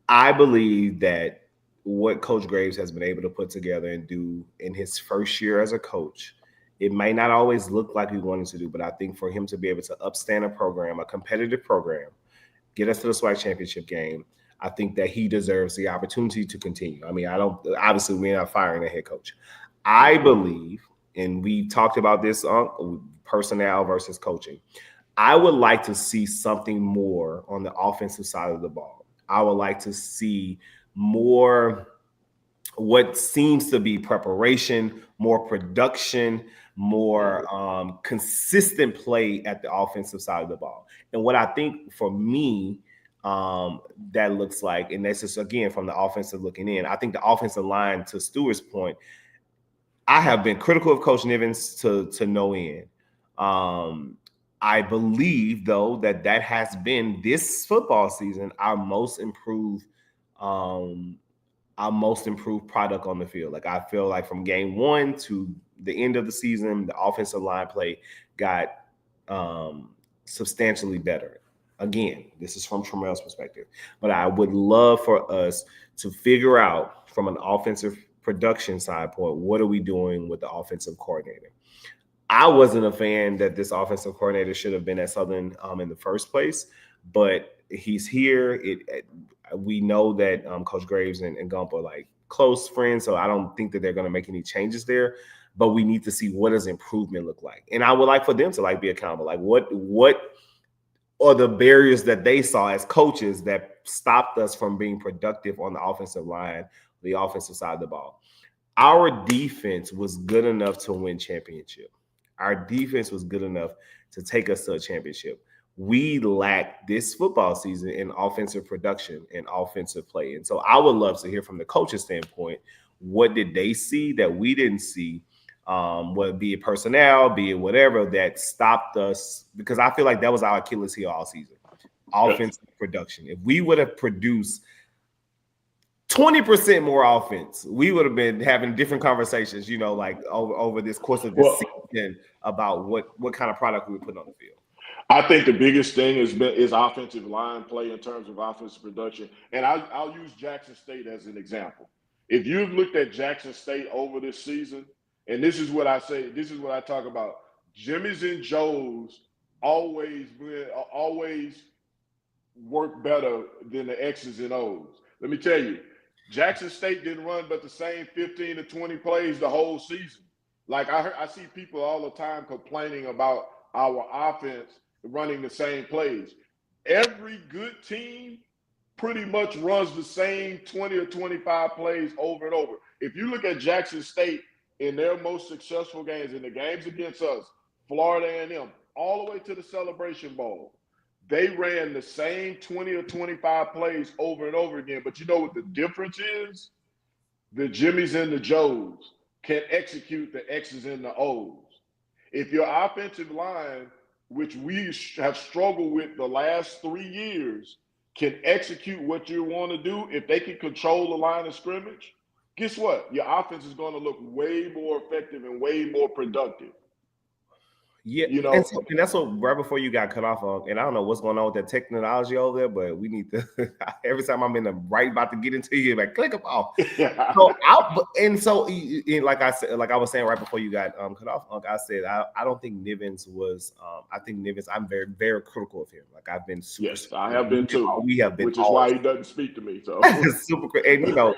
I believe that what Coach Graves has been able to put together and do in his first year as a coach, it might not always look like he wanted to do, but I think for him to be able to upstand a program, a competitive program, get us to the SWAC championship game, I think that he deserves the opportunity to continue. I mean, I don't, obviously, we're not firing a head coach. I believe, and we talked about this on personnel versus coaching. I would like to see something more on the offensive side of the ball. I would like to see more what seems to be preparation, more production, more consistent play at the offensive side of the ball. And what I think for me, that looks like, and this is again from the offensive looking in, I think the offensive line, to Stewart's point, I have been critical of Coach Nivens to no end. I believe, though, that has been this football season um, our most improved product on the field. Like I feel like from game one to the end of the season, the offensive line play got substantially better. Again, this is from Tramel's perspective, but I would love for us to figure out from an offensive production side point, what are we doing with the offensive coordinator? I wasn't a fan that this offensive coordinator should have been at Southern in the first place, but he's here. We know that Coach Graves and Gump are like close friends, so I don't think that they're going to make any changes there. But we need to see what does improvement look like, and I would like for them to like be accountable. Like what are the barriers that they saw as coaches that stopped us from being productive on the offensive line, the offensive side of the ball? Our defense was good enough to win championship. Our defense was good enough to take us to a championship. We lacked this football season in offensive production and offensive play. And so I would love to hear from the coach's standpoint, what did they see that we didn't see, whether be it personnel, be it whatever, that stopped us? Because I feel like that was our Achilles heel all season, offensive production. If we would have produced 20% more offense, we would have been having different conversations, like over this course of this season about what kind of product we would put on the field. I think the biggest thing is offensive line play in terms of offensive production. And I'll use Jackson State as an example. If you've looked at Jackson State over this season, and this is what I say, this is what I talk about. Jimmy's and Joe's always work better than the X's and O's. Let me tell you, Jackson State didn't run but the same 15 to 20 plays the whole season. Like I see people all the time complaining about our offense running the same plays. Every good team pretty much runs the same 20 or 25 plays over and over. If you look at Jackson State in their most successful games, in the games against us, Florida A&M, all the way to the Celebration Bowl, they ran the same 20 or 25 plays over and over again. But you know what the difference is? The Jimmys and the Joes can execute the X's and the O's. If your offensive line, which we have struggled with the last 3 years, can execute what you want to do, if they can control the line of scrimmage, guess what? Your offense is going to look way more effective and way more productive. Yeah, You know, and that's what right before you got cut off on, and I don't know what's going on with that technology over there, but we need to. Every time I'm in the right about to get into you, like click them off. So like I said, like I was saying right before you got cut off, I said I don't think Nivens was. I think Nivens. I'm very very critical of him. Like I've been super. yes, I have been too. We have been, which is why he doesn't speak to me. So super, and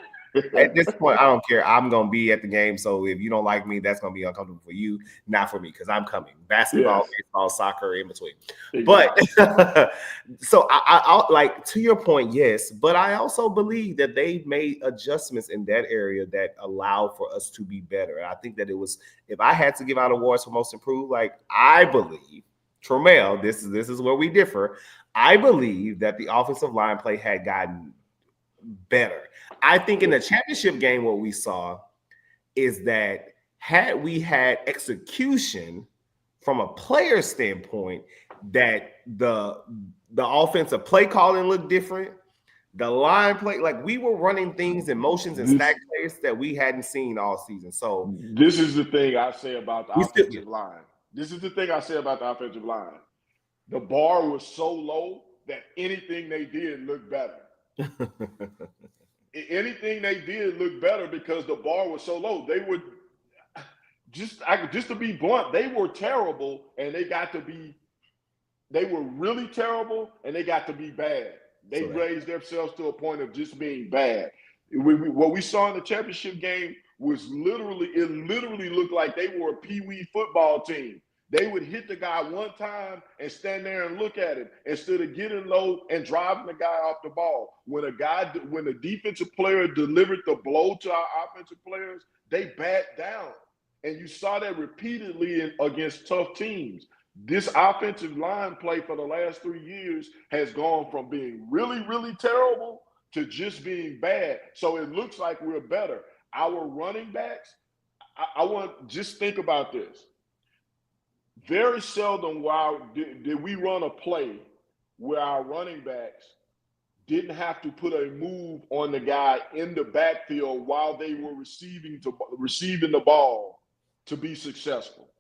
at this point, I don't care. I'm gonna be at the game, so if you don't like me, that's gonna be uncomfortable for you, not for me, because I'm coming. Basketball, baseball, soccer, in between. Exactly. But so I like to your point, yes. But I also believe that they made adjustments in that area that allowed for us to be better. And I think that it was, if I had to give out awards for most improved, like I believe, Tremel, this is where we differ. I believe that the offensive line play had gotten better. I think in the championship game, what we saw is that had we had execution from a player standpoint, that the offensive play calling looked different. The line play, like we were running things and motions and stack plays that we hadn't seen all season. So this is the thing I say about the offensive line. This is the thing I say about the offensive line. The bar was so low that anything they did looked better. Anything they did looked better because the bar was so low. They would just to be blunt, they were terrible and they were really terrible and they got to be bad. They raised themselves to a point of just being bad. What we saw in the championship game was literally looked like they were a peewee football team. They would hit the guy one time and stand there and look at him instead of getting low and driving the guy off the ball. When the defensive player delivered the blow to our offensive players, they backed down. And you saw that repeatedly against tough teams. This offensive line play for the last 3 years has gone from being really, really terrible to just being bad. So it looks like we're better. Our running backs, I want just think about this. Very seldom did we run a play where our running backs didn't have to put a move on the guy in the backfield while they were receiving the ball to be successful.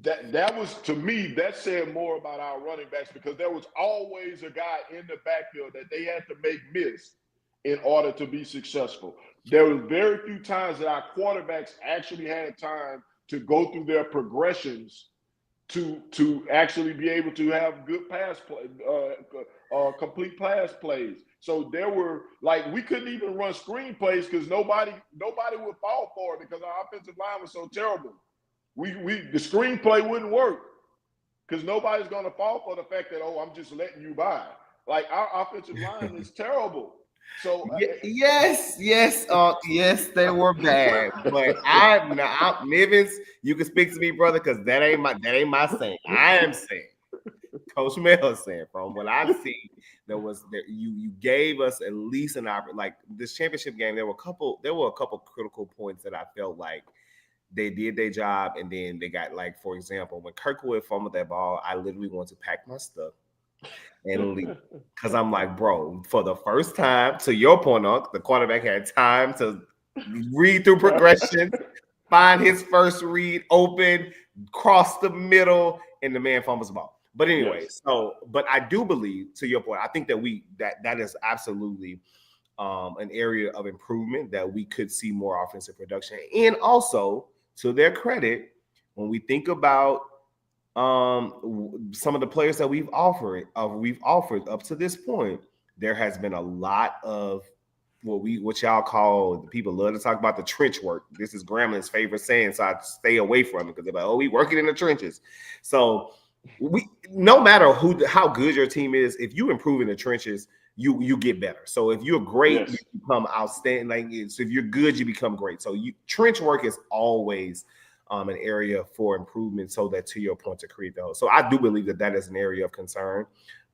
That was, to me, that said more about our running backs because there was always a guy in the backfield that they had to make miss in order to be successful. There were very few times that our quarterbacks actually had time to go through their progressions to actually be able to have good pass play, complete pass plays. So there were, like, we couldn't even run screen plays because nobody would fall for it because our offensive line was so terrible. The screen play wouldn't work because nobody's going to fall for the fact that, oh, I'm just letting you by. Like, our offensive line is terrible. So yes, they were bad. But I'm Nivens, you can speak to me, brother, because that ain't my saying. I am saying, Coach Melle is saying, from what I've seen, you gave us at least an opportunity. Like this championship game, there were a couple critical points that I felt like they did their job, and then they got, like, for example, when Kirkwood fumbled that ball, I literally wanted to pack my stuff and leave, because I'm like, bro, for the first time, to your point, the quarterback had time to read through progression, find his first read, open, cross the middle, and the man fumbles the ball. But anyway, but I do believe, to your point, I think that that is absolutely an area of improvement that we could see more offensive production. And also, to their credit, when we think about some of the players that we've offered up to this point, there has been a lot of what y'all call, the people love to talk about, the trench work. This is Gramblin's favorite saying, so I stay away from it because they're like, oh, we working in the trenches. So no matter how good your team is, if you improve in the trenches, you get better. So if you're great, you become outstanding. Like, so if you're good, you become great. So trench work is always an area for improvement, so that, to your point, to create those. So I do believe that is an area of concern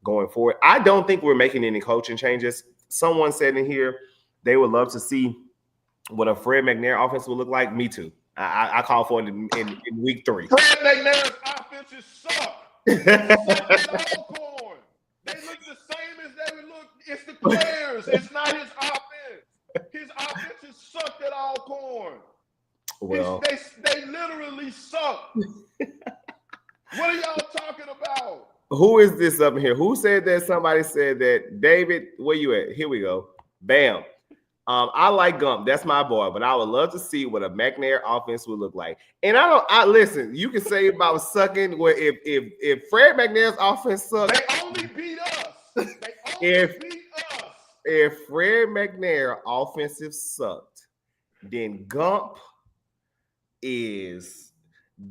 going forward. I don't think we're making any coaching changes. Someone said in here they would love to see what a Fred McNair offense would look like. Me too. I call for it in week 3. Fred McNair's offenses suck. They look the same as they would look. It's the players. It's not his offense. His offenses sucked at Alcorn. Well, they literally suck. What are y'all talking about? Who is this up here? Who said that? Somebody said that. David, where you at? Here we go. Bam. I like Gump. That's my boy. But I would love to see what a McNair offense would look like. And I listen. You can say about sucking. Where if Fred McNair's offense sucked, they only beat us. They only beat us. If Fred McNair offensive sucked, then Gump is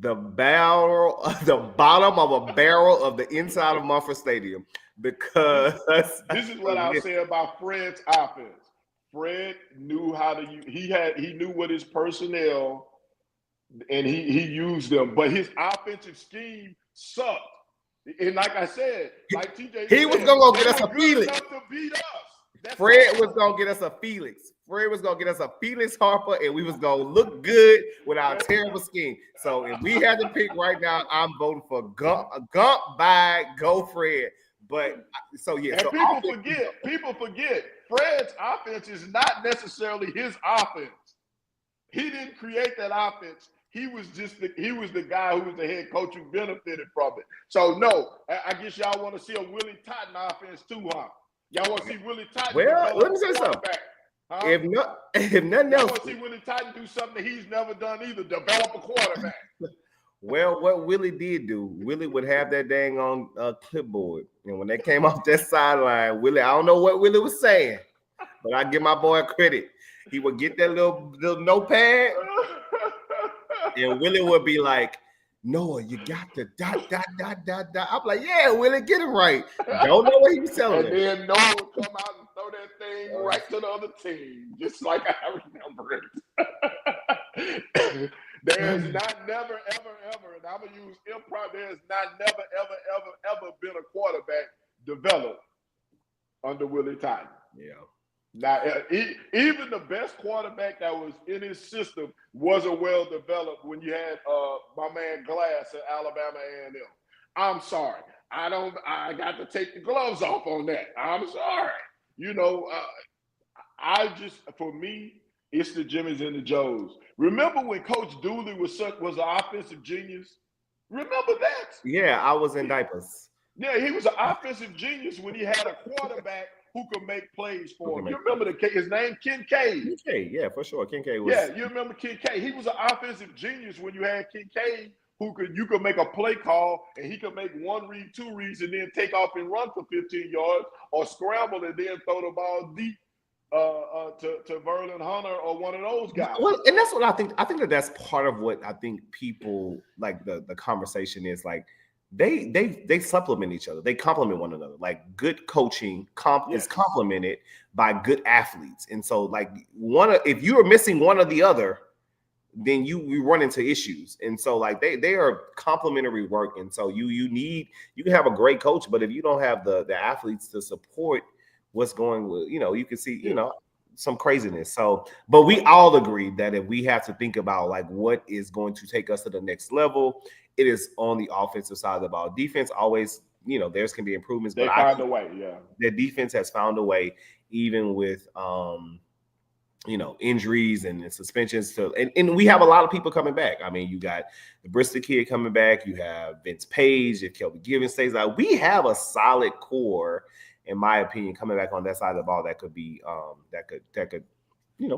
the bottom of a barrel of the inside of Mumford Stadium, because this is what I'll say about Fred's offense. Fred knew how to use. He knew what his personnel, and he used them. But his offensive scheme sucked. And like I said, like TJ, he was gonna go get us a Felix. To beat us. Fred was gonna get us a Felix. Fred was gonna get us a Felix Harper, and we was gonna look good with our terrible scheme. So if we had to pick right now, I'm voting for Gump by Go Fred. But so yeah, and so people forget. Fred's offense is not necessarily his offense. He didn't create that offense. He was the guy who was the head coach who benefited from it. So no, I guess y'all want to see a Willie Totten offense too, huh? Y'all want to see Willie Totten? Well, let me say something. Huh? If nothing else, I want to see Willie Totten do something he's never done either. Develop a quarterback. Well, what Willie did do, Willie would have that dang on clipboard, and when they came off that sideline, Willie, I don't know what Willie was saying, but I give my boy credit. He would get that little notepad, and Willie would be like, "Noah, you got the ... I'm like, "Yeah, Willie, get it right." Don't know what he was telling me. And then Noah would come out and throw that thing right to the other team, just like I remember it. There's not never, ever, ever, and I'm going to use improv, there's not never, ever, ever, ever been a quarterback developed under Willie Totten. Yeah. Now, even the best quarterback that was in his system wasn't well developed when you had my man Glass at Alabama A&M. I'm sorry. I got to take the gloves off on that. I'm sorry. You know, for me, it's the Jimmys and the Joes. Remember when Coach Dooley was an offensive genius? Remember that? Yeah, I was in diapers. Yeah, he was an offensive genius when he had a quarterback who could make plays for him. You remember his name, Kincaid? Kincaid, yeah, for sure. Kincaid was. Yeah, you remember Kincaid? He was an offensive genius when you had Kincaid, you could make a play call and he could make one read, two reads, and then take off and run for 15 yards, or scramble and then throw the ball deep to Verlin Hunter or one of those guys. Well, and that's what I think. I think that's part of what I think people like the conversation is like. They supplement each other. They complement one another. Like good coaching is complemented by good athletes. And so like if you are missing one or the other, then you run into issues. And so like they are complementary work. And so you can have a great coach, but if you don't have the athletes to support what's going with, you can see, some craziness. So, but we all agree that if we have to think about like what is going to take us to the next level, it is on the offensive side of the ball. Defense always, theirs can be improvements. They find a way, yeah. Their defense has found a way, even with injuries and suspensions. And we have a lot of people coming back. I mean, you got the Bristol kid coming back. You have Vince Page. If Kelby Givens stays out, we have a solid core, in my opinion, coming back on that side of the ball that could be that could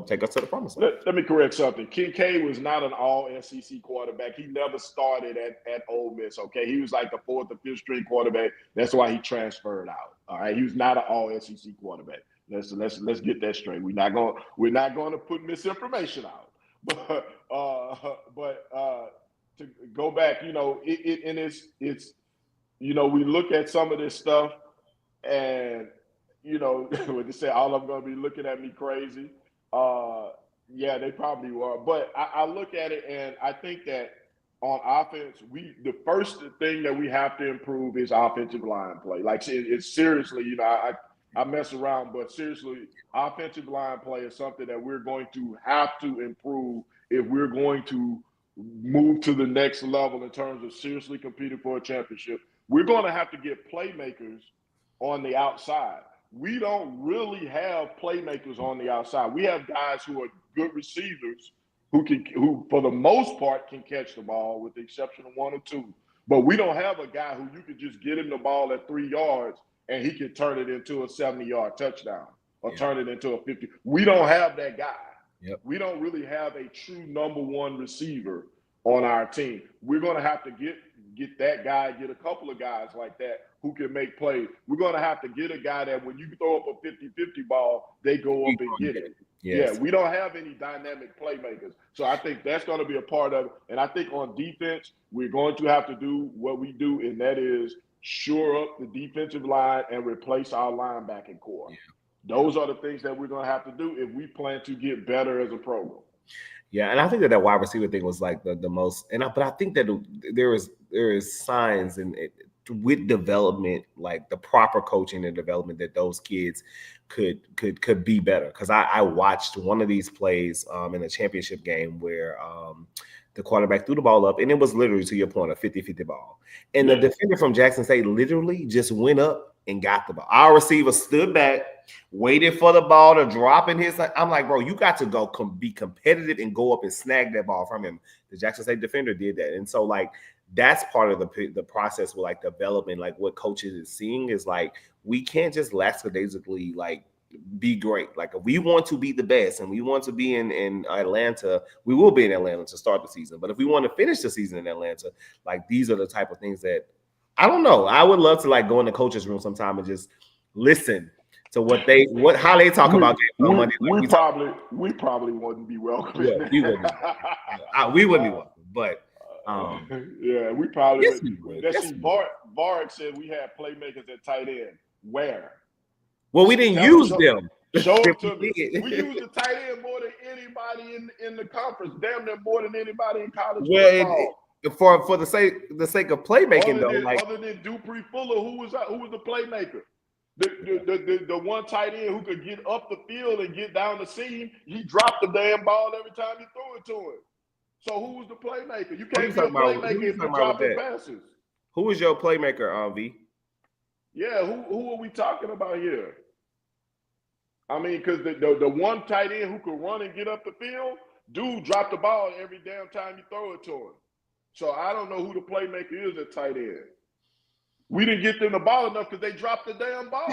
take us to the promised land. Let me correct something. Kincaid was not an all SEC quarterback. He never started at Ole Miss. Okay, he was like the fourth or fifth string quarterback. That's why he transferred out. All right, he was not an all SEC quarterback. Let's get that straight. We're not going to put misinformation out. But to go back, it's we look at some of this stuff, and when they say all of them going to be looking at me crazy. Yeah, they probably were. But I look at it, and I think that on offense, the first thing that we have to improve is offensive line play. Like it's seriously, I mess around, but seriously, offensive line play is something that we're going to have to improve if we're going to move to the next level in terms of seriously competing for a championship. We're going to have to get playmakers on the outside. We don't really have playmakers on the outside. We have guys who are good receivers who for the most part can catch the ball, with the exception of one or two. But we don't have a guy who you could just get him the ball at 3 yards and he can turn it into a 70-yard touchdown or turn it into a 50. We don't have that guy. Yep. We don't really have a true number one receiver on our team. We're going to have to get that guy, get a couple of guys like that who can make plays. We're going to have to get a guy that when you throw up a 50-50 ball, they go up and get it. Yes. Yeah, we don't have any dynamic playmakers. So I think that's going to be a part of it. And I think on defense, we're going to have to do what we do, and that is shore up the defensive line and replace our linebacking core. Yeah. Those are the things that we're going to have to do if we plan to get better as a program. Yeah, and I think that wide receiver thing was like the most. But I think that there is signs with development, like the proper coaching and development, that those kids could be better. Because I watched one of these plays in a championship game where the quarterback threw the ball up, and it was literally, to your point, a 50-50 ball. And the defender from Jackson State literally just went up and got the ball. Our receiver stood back, waited for the ball to drop in his. I'm like, bro, you got to go be competitive and go up and snag that ball from him. The Jackson State defender did that. And so, like, that's part of the process with, like, development. Like, what coaches is seeing is, like, we can't just lackadaisically, like, be great. Like, if we want to be the best and we want to be in Atlanta, we will be in Atlanta to start the season. But if we want to finish the season in Atlanta, like, these are the type of things that, I don't know. I would love to, like, go in the coach's room sometime and just listen to how they talk about games on Monday. Like we probably wouldn't be welcome. Yeah, we wouldn't. We wouldn't be welcome. But yeah, we probably yes, would. Let's see. Varg said we had playmakers at tight end. Where? Well, we didn't use them. Show it to me. We use the tight end more than anybody in the conference. Damn near more than anybody in college football. For the sake of playmaking, other than Dupree Fuller, who was the playmaker? The one tight end who could get up the field and get down the seam, he dropped the damn ball every time you threw it to him. So who was the playmaker? You can't be a playmaker if you're dropping passes. Who was your playmaker, V? Yeah, who are we talking about here? I mean, because the one tight end who could run and get up the field, dude dropped the ball every damn time you throw it to him. So I don't know who the playmaker is at tight end. We didn't get them the ball enough because they dropped the damn ball.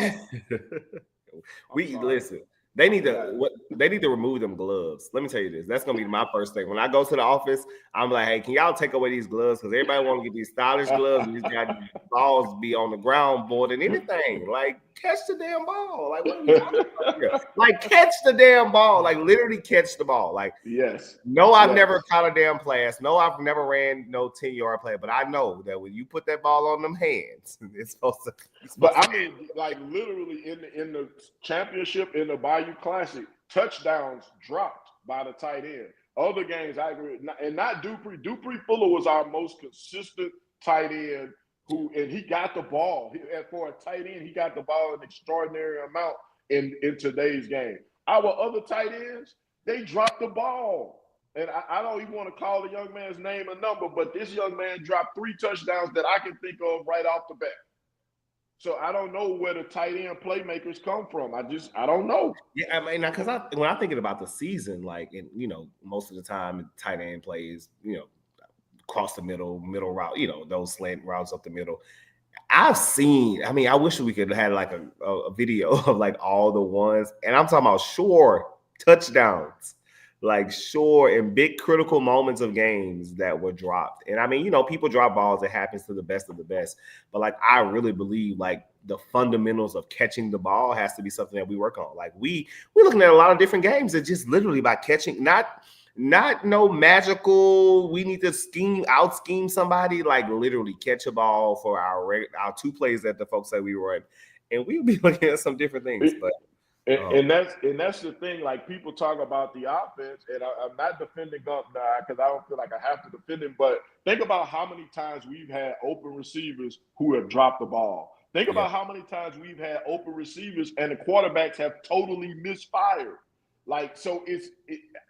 Listen. They need to remove them gloves. Let me tell you this. That's gonna be my first thing. When I go to the office, I'm like, hey, can y'all take away these gloves? Because everybody want to get these stylish gloves and these guys balls be on the ground more than anything. Like, catch the damn ball. Like, what are we talking about here? Like, catch the damn ball. Like, literally catch the ball. Like, yes. No, I've never caught a damn pass. No, I've never ran no 10-yard play. But I know that when you put that ball on them hands, it's supposed to. But I mean, like, literally in the championship, in the Bayou Classic, touchdowns dropped by the tight end. Other games, I agree, and not Dupree. Dupree Fuller was our most consistent tight end and he got the ball. For a tight end, he got the ball an extraordinary amount in today's game. Our other tight ends, they dropped the ball. And I don't even want to call the young man's name a number, but this young man dropped 3 touchdowns that I can think of right off the bat. So I don't know where the tight end playmakers come from. I don't know. Yeah, I mean, because when I'm thinking about the season, like, and most of the time, tight end plays, across the middle route, those slant routes up the middle. I've seen. I mean, I wish we could have had like a video of like all the ones, and I'm talking about sure touchdowns. Like, sure, in big critical moments of games that were dropped. And I mean, people drop balls. It happens to the best of the best. But like, I really believe like the fundamentals of catching the ball has to be something that we work on. Like, we're looking at a lot of different games that just literally by catching, not no magical, we need to out scheme somebody, like literally catch a ball for our 2 plays that the folks say we run. And we'll be looking at some different things. But And that's the thing. Like, people talk about the offense, and I'm not defending Gump now because I don't feel like I have to defend him. But think about how many times we've had open receivers who have dropped the ball. Think about how many times we've had open receivers and the quarterbacks have totally misfired. Like, so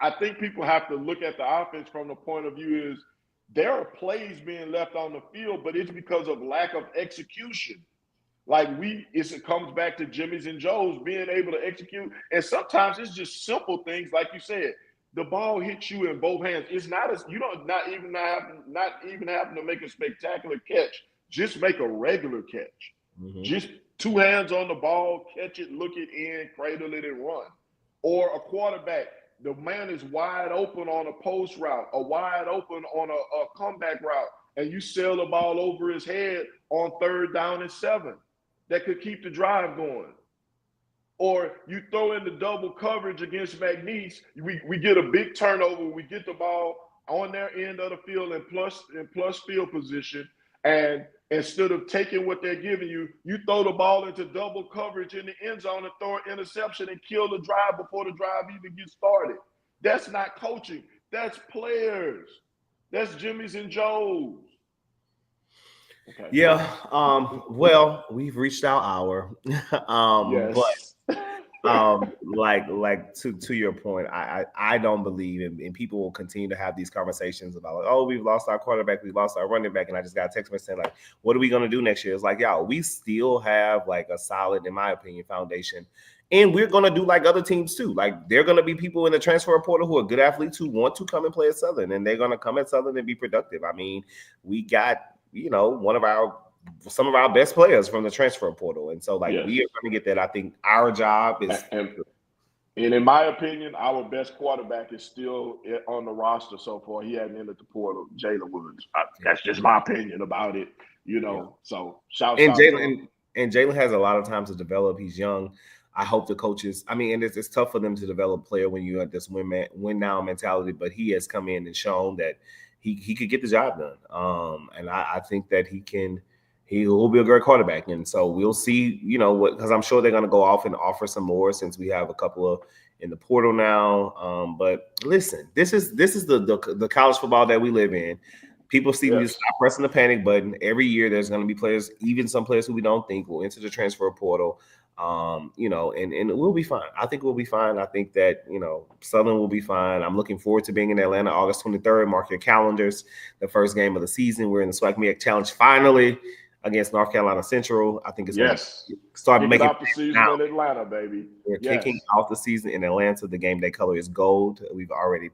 I think people have to look at the offense from the point of view is there are plays being left on the field, but it's because of lack of execution. Like, it comes back to Jimmy's and Joe's being able to execute. And sometimes it's just simple things, like you said, the ball hits you in both hands. It's not as you don't not even having to make a spectacular catch. Just make a regular catch. Mm-hmm. Just two hands on the ball, catch it, look it in, cradle it, and run. Or a quarterback, the man is wide open on a post route, or wide open on a comeback route, and you sail the ball over his head on 3rd down and 7. That could keep the drive going. Or you throw in the double coverage against McNeese, we get a big turnover, we get the ball on their end of the field in plus field position, and instead of taking what they're giving you, you throw the ball into double coverage in the end zone and throw an interception and kill the drive before the drive even gets started. That's not coaching. That's players. That's Jimmy's and Joe's. Okay. Yeah. Well, we've reached our hour. Yes. But like to your point, I don't believe, and people will continue to have these conversations about like, oh, we've lost our quarterback, we've lost our running back, and I just got a text message saying like, what are we gonna do next year? It's like, y'all, we still have like a solid, in my opinion, foundation. And we're going to do like other teams too. Like there are going to be people in the transfer portal who are good athletes who want to come and play at Southern, and they're going to come at Southern and be productive. I mean, we got, some of our best players from the transfer portal. And so like we are going to get that. I think our job is. And in my opinion, our best quarterback is still on the roster so far. He hadn't entered the portal, Jalen Woods. That's just my opinion about it, So shout out to him. And Jalen has a lot of time to develop. He's young. I hope the coaches, and it's tough for them to develop a player when you have this win now mentality, but he has come in and shown that he could get the job done. And I think that he will be a great quarterback. And so we'll see, because I'm sure they're going to go off and offer some more since we have a couple of in the portal now. But listen, this is the college football that we live in. People see we stop pressing the panic button. Every year there's going to be players, even some players who we don't think will enter the transfer portal. And we'll be fine. I think we'll be fine. I think that, Southern will be fine. I'm looking forward to being in Atlanta August 23rd. Mark your calendars. The first game of the season. We're in the SWAC MEAC Challenge finally against North Carolina Central. I think it's going to start making off the season in Atlanta, baby. We're kicking off the season in Atlanta. The game day color is gold. We've already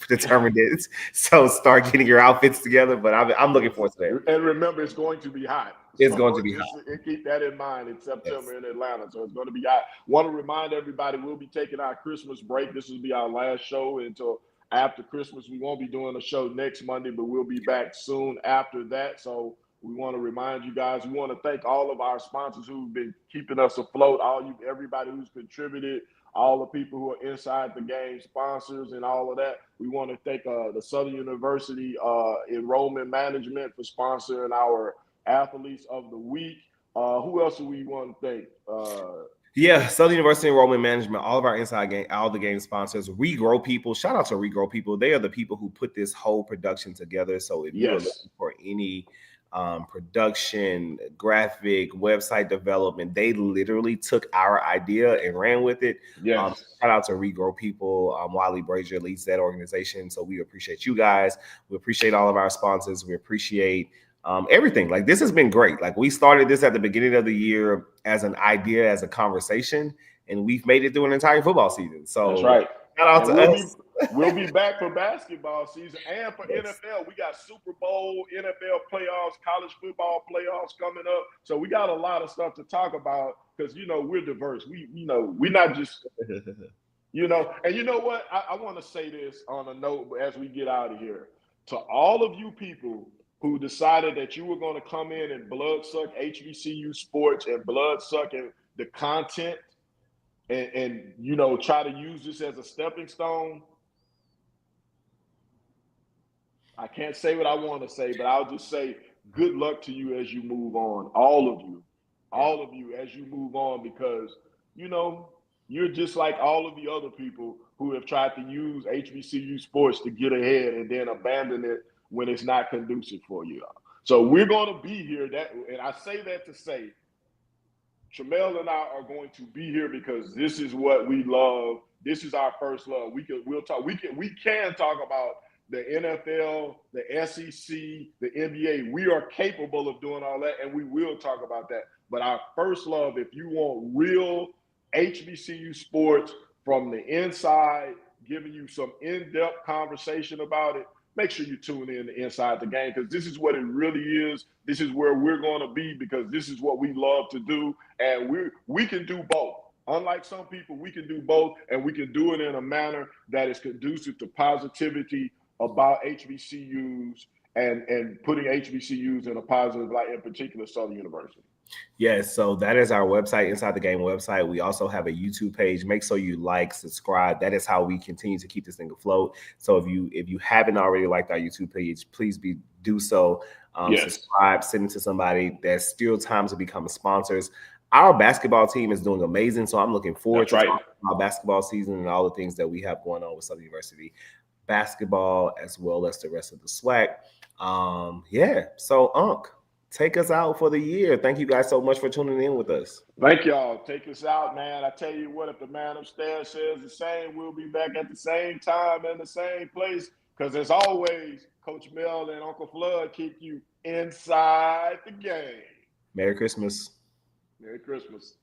determined it. So start getting your outfits together. But I'm looking forward to that. And remember, it's going to be hot. It's going to be hot. Keep that in mind in September in Atlanta. So it's going to be hot. Want to remind everybody we'll be taking our Christmas break. This will be our last show until after Christmas. We won't be doing a show next Monday, but we'll be back soon after that. So we want to remind you guys. We want to thank all of our sponsors who've been keeping us afloat. Everybody who's contributed. All the people who are inside the game, sponsors and all of that. We want to thank the Southern University Enrollment Management for sponsoring our Athletes of the Week. Who else do we want to thank? Southern University Enrollment Management, all of our inside game, all the game sponsors, Regrow People. Shout out to Regrow People. They are the people who put this whole production together. So if you're looking for any production, graphic, website development, they literally took our idea and ran with it. Shout out to Regrow People. Wiley Brazier leads that organization. So we appreciate you guys. We appreciate all of our sponsors. We appreciate everything. Like this has been great. Like we started this at the beginning of the year as an idea, as a conversation, and we've made it through an entire football season. So that's right. Shout out to us. We'll be back for basketball season and for NFL. We got Super Bowl, NFL playoffs, college football playoffs coming up. So we got a lot of stuff to talk about because we're diverse. We're not just and you know what? I want to say this on a note as we get out of here. To all of you people who decided that you were going to come in and blood suck HBCU sports and blood suck the content and try to use this as a stepping stone. I can't say what I want to say, but I'll just say good luck to you as you move on. All of you as you move on, because, you're just like all of the other people who have tried to use HBCU sports to get ahead and then abandon it when it's not conducive for you. So we're going to be here. And I say that to say, Tramel and I are going to be here because this is what we love. This is our first love. We can talk about the NFL, the SEC, the NBA. We are capable of doing all that, and we will talk about that. But our first love, if you want real HBCU sports from the inside giving you some in-depth conversation about it, make sure you tune in to Inside the Game, because this is what it really is. This is where we're going to be, because this is what we love to do, and we can do both. Unlike some people, we can do both, and we can do it in a manner that is conducive to positivity about HBCUs and putting HBCUs in a positive light, in particular Southern University. Yes, so that is our website, Inside the Game website. We also have a YouTube page. Make sure you like, subscribe. That is how we continue to keep this thing afloat. So if you haven't already liked our YouTube page, please do so. Yes. Subscribe, send it to somebody. There's still time to become sponsors. Our basketball team is doing amazing, so I'm looking forward to talking about our basketball season and all the things that we have going on with Southern University basketball, as well as the rest of the SWAC. So Unc, take us out for the year. Thank you guys so much for tuning in with us. Thank y'all. Take us out, man. I tell you what, if the man upstairs says the same, we'll be back at the same time in the same place. Because as always, Coach Melle and Uncle Flood keep you inside the game. Merry Christmas. Merry Christmas.